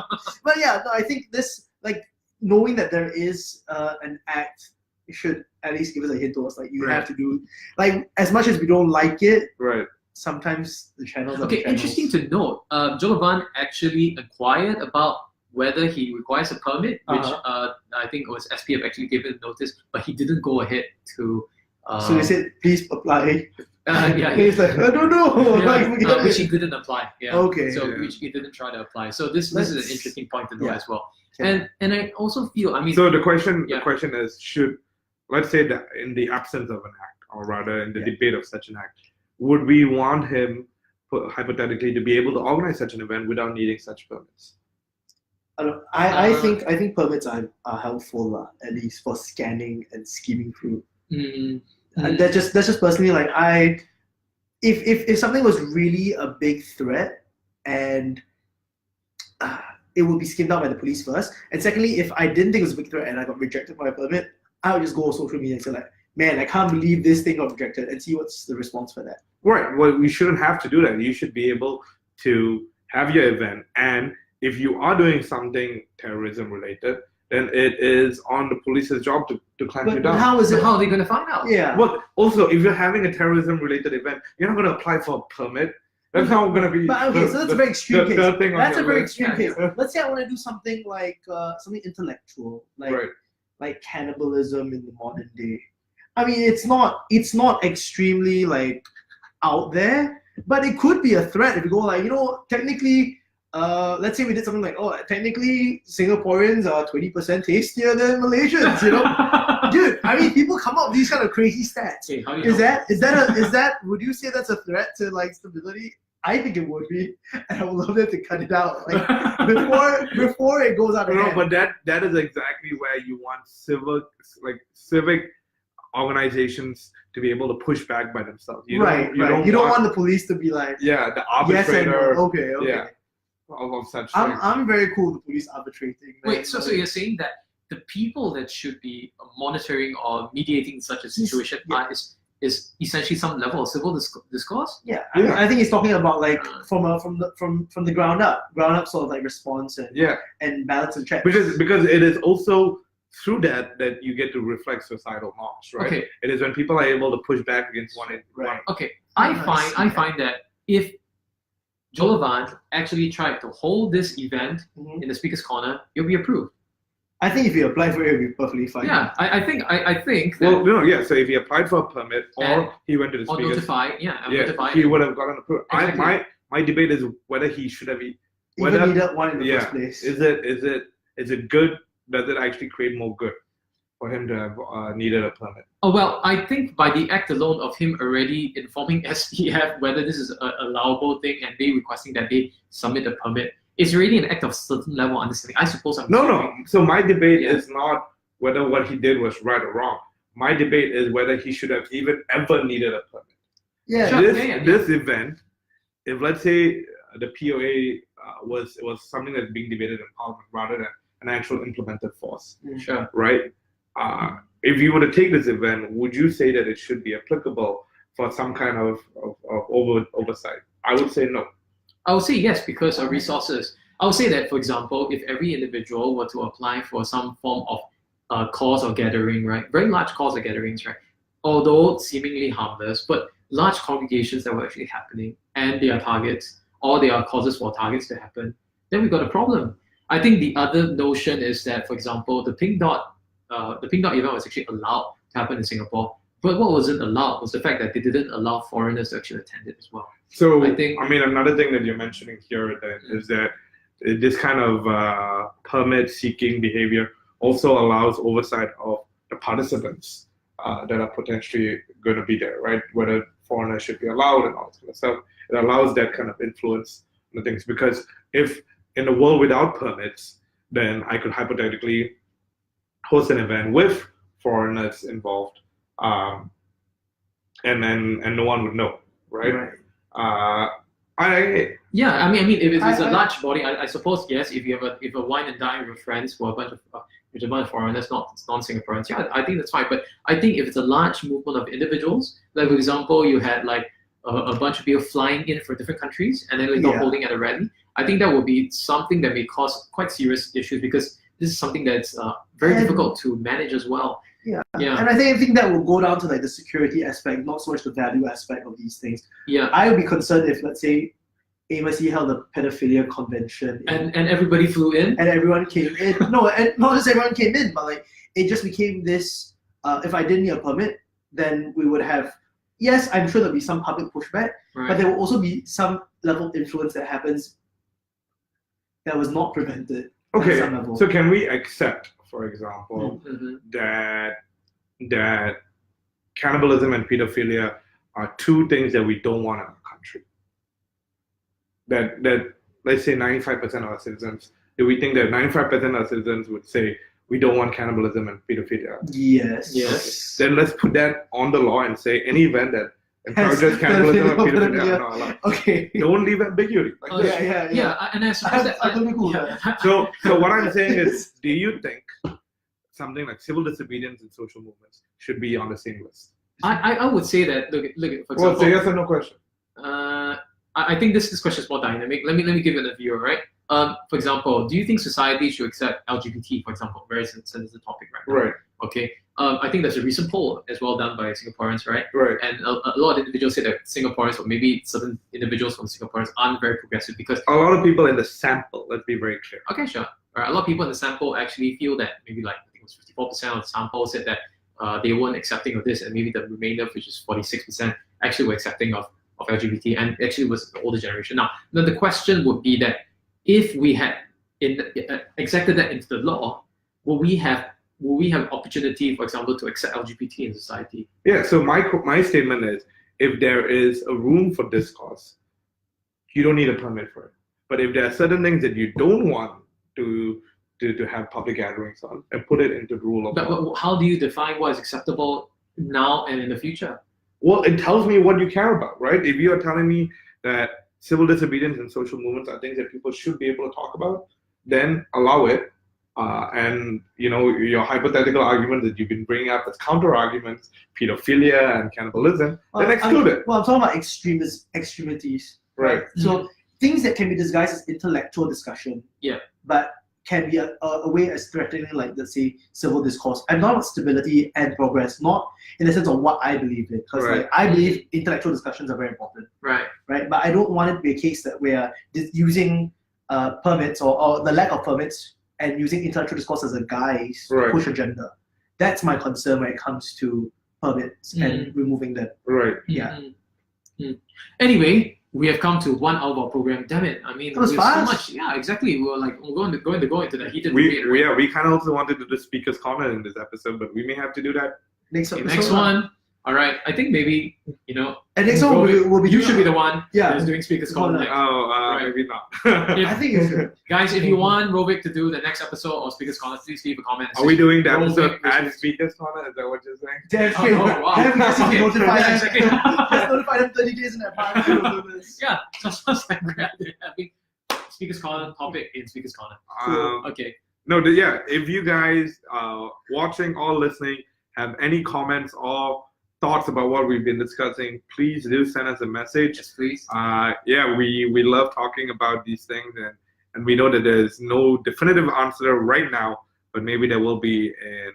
But yeah, no, I think this, like, knowing that there is an act should at least give us a hint towards, like, you Right. have to do, like, as much as we don't like it, Right. sometimes the channels are Okay, the channels. interesting to note. Jolovan actually inquired about whether he requires a permit, which I think it was SPF actually gave him notice, but he didn't go ahead to. So they said, please apply. Yeah, He's like, I don't know. yeah, Like, forget which it. he didn't apply. Yeah. Okay. So Yeah. which he didn't try to apply. So this is an Let's- interesting point to know yeah. as well. Yeah. And I also feel, I mean, So the question Yeah. is, should, let's say that in the absence of an act, or rather in the Yeah. debate of such an act, would we want him, hypothetically, to be able to organize such an event without needing such permits? I think permits are helpful, at least for scanning and skimming through. And that's just personally like if something was really a big threat and it would be skimmed out by the police first, and secondly, if I didn't think it was a big threat and I got rejected for my permit, I would just go on social media and say like, man, I can't believe this thing got rejected, and see what's the response for that. Right. Well, we shouldn't have to do that. You should be able to have your event, and if you are doing something terrorism related, then it is on the police's job to clamp you But down. how is so it? how are they going to find out? Yeah. Well, also, if you're having a terrorism related event, you're not going to apply for a permit. That's not going to be. But okay, so that's a very extreme case. third thing on That's a your very list. extreme Yeah. case. Let's say I want to do something like something intellectual, Right. like cannibalism in the modern day. I mean, it's not extremely like out there, but it could be a threat if you go like, technically, let's say we did something like, technically Singaporeans are 20% tastier than Malaysians, Dude, I mean, people come up with these kind of crazy stats. Okay, how do you Is know? that would you say that's a threat to like stability? I think it would be, and I would love them to cut it out like before it goes out of No, hand. but that is exactly where you want civic organizations to be able to push back by themselves. You don't want the police to be like the yes and arbitrator no. Okay. yeah. of such things. I'm very cool with the police arbitrating. man. Wait, so you're saying that the people that should be monitoring or mediating such a situation is essentially some level of civil discourse. Yeah, Yeah. I think he's talking about like from the ground up sort of like response and balance and check. Because it is also through that you get to reflect societal norms, right? Okay. It is when people are able to push back against one. Okay, I I find that if Joe Levant actually tried to hold this event in the speaker's corner, it'll be approved. I think if you apply for it, it'll be perfectly fine. Yeah, I think that, Well, no, yeah. So if he applied for a permit or he went to the or speaker's, notify, notify. he would have gotten approved. Exactly. My debate is whether he should have. Even needed one in the first place. Is it good? Does it actually create more good for him to have needed a permit? Oh, well, I think by the act alone of him already informing STF whether this is an allowable thing and they requesting that they submit a permit, it's already an act of certain level of understanding. I suppose I'm No. So my debate is not whether what he did was right or wrong. My debate is whether he should have even ever needed a permit. Yeah. Sure. This event, if let's say the POA was something that's being debated in Parliament rather than an actual implemented force, Sure. right? If you were to take this event, would you say that it should be applicable for some kind of oversight? I would say no. I would say yes because of resources. I would say that, for example, if every individual were to apply for some form of cause or gathering, right? Very large cause or gatherings, right? Although seemingly harmless, but large congregations that were actually happening and they are targets or they are causes for targets to happen, then we got a problem. I think the other notion is that, for example, the Pink Dot event was actually allowed to happen in Singapore. But what wasn't allowed was the fact that they didn't allow foreigners to actually attend it as well. So I think, another thing that you're mentioning here then is that this kind of permit-seeking behavior also allows oversight of the participants that are potentially going to be there, right? Whether foreigners should be allowed and all that kind of stuff. It allows that kind of influence on the things because if in a world without permits, then I could hypothetically host an event with foreigners involved, and no one would know, right? I mean, if it's a large body, I suppose yes. If you have a wine and dine with friends who are a bunch of foreigners, not non-Singaporeans, yeah, I think that's fine. But I think if it's a large movement of individuals, like for example, you had like a bunch of people flying in from different countries and then like holding at a rally, I think that would be something that may cause quite serious issues because this is something that's very difficult to manage as well. Yeah. And I think that will go down to like the security aspect, not so much the value aspect of these things. Yeah. I would be concerned if, let's say, Amos Yee held a pedophilia convention and everybody flew in and everyone came in. No, and not just everyone came in, but like it just became this. If I didn't need a permit, then we would have. Yes, I'm sure there'll be some public pushback, but there will also be some level of influence that happens that was not prevented. Okay, so can we accept, for example, that cannibalism and pedophilia are two things that we don't want in our country? That let's say 95% of our citizens, do we think that 95% of our citizens would say we don't want cannibalism and pedophilia? Yes. Okay. Then let's put that on the law and say any event that encourages cannibalism and pedophilia are not allowed. Okay. Don't leave ambiguity. Like yeah. And I suppose So what I'm saying is, do you think something like civil disobedience and social movements should be on the same list? I would say that look for example. Well, say yes or no question. I think this question is more dynamic. Let me give it a view, right? For example, do you think society should accept LGBT, for example, very sensitive topic right now? Right. Okay. I think there's a recent poll as well done by Singaporeans, right? Right. And a lot of individuals say that Singaporeans, or maybe certain individuals from Singaporeans, aren't very progressive because a lot of people in the sample. Let's be very clear. Okay, sure. All right. A lot of people in the sample actually feel that maybe like I think it was 54% of the sample said that they weren't accepting of this, and maybe the remainder, which is 46%, actually were accepting of LGBT, and actually was the older generation. Now the question would be that if we had exacted that into the law, will we have opportunity, for example, to accept LGBT in society? Yeah. So my statement is, if there is a room for discourse, you don't need a permit for it. But if there are certain things that you don't want to have public gatherings on, and put it into the rule of law. But how do you define what is acceptable now and in the future? Well, it tells me what you care about, right? If you are telling me that civil disobedience and social movements are things that people should be able to talk about, then allow it. and your hypothetical argument that you've been bringing up as counter arguments, pedophilia and cannibalism, then exclude it. Well, I'm talking about extremities. Right. So things that can be disguised as intellectual discussion. Yeah. But can be a way as threatening, like, let's say, civil discourse. I'm not about stability and progress, not in the sense of what I believe in, because Right. like, I believe intellectual discussions are very important, Right. right? But I don't want it to be a case that we are using permits or the lack of permits and using intellectual discourse as a guise to Right. push agenda. That's my concern when it comes to permits and removing them. Right. Yeah. Anyway, we have come to 1 hour of our program. Damn it! I mean, That was there's so fast. much. Yeah, exactly. We're going into the heated We debate. Right? we kind of also wanted to do speakers corner in this episode, but we may have to do that. Next Okay, episode. next one. All right. I think maybe And next one Rovic, will be you should be the one Yeah. that's doing speakers Corner. corner next. Oh, Right. maybe not. If- I think you should. Guys, if you want Rovic to do the next episode or speakers corner, please leave a comment. Are we doing the Rovic episode versus- at speakers corner? Is that what you're saying? Damn Oh, straight. oh, wow. Have you Okay. notify them? Exactly. Just notify them 30 days in advance. We'll do this. Yeah, so sounds like we're having speakers corner topic in speakers corner. Okay. No, yeah. If you guys watching or listening have any comments or thoughts about what we've been discussing, please do send us a message. Yes, please. Yeah, we love talking about these things, and we know that there's no definitive answer right now, but maybe there will be in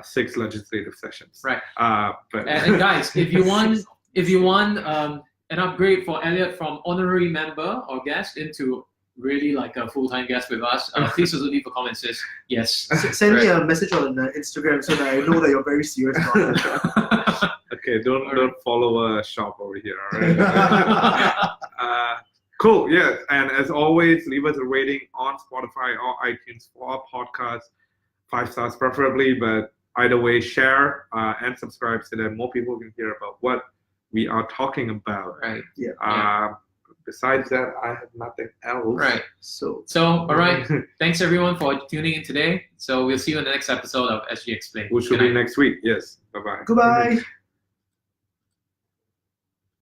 6 legislative sessions. Right. But And guys, if you want an upgrade for Elliot from honorary member or guest into really like a full-time guest with us, please also leave a comment. Says yes. Send me a message on Instagram so that I know that you're very serious about it. okay, don't follow a shop over here. All right. Cool. Yeah, and as always, leave us a rating on Spotify or iTunes for our podcast, 5 stars preferably, but either way, share and subscribe so that more people can hear about what we are talking about. Right. Besides that, I have nothing else. Right. So So, all right. Thanks everyone for tuning in today. So we'll see you in the next episode of SG Explained. Which will Good be night. next week. Yes. Bye-bye. goodbye.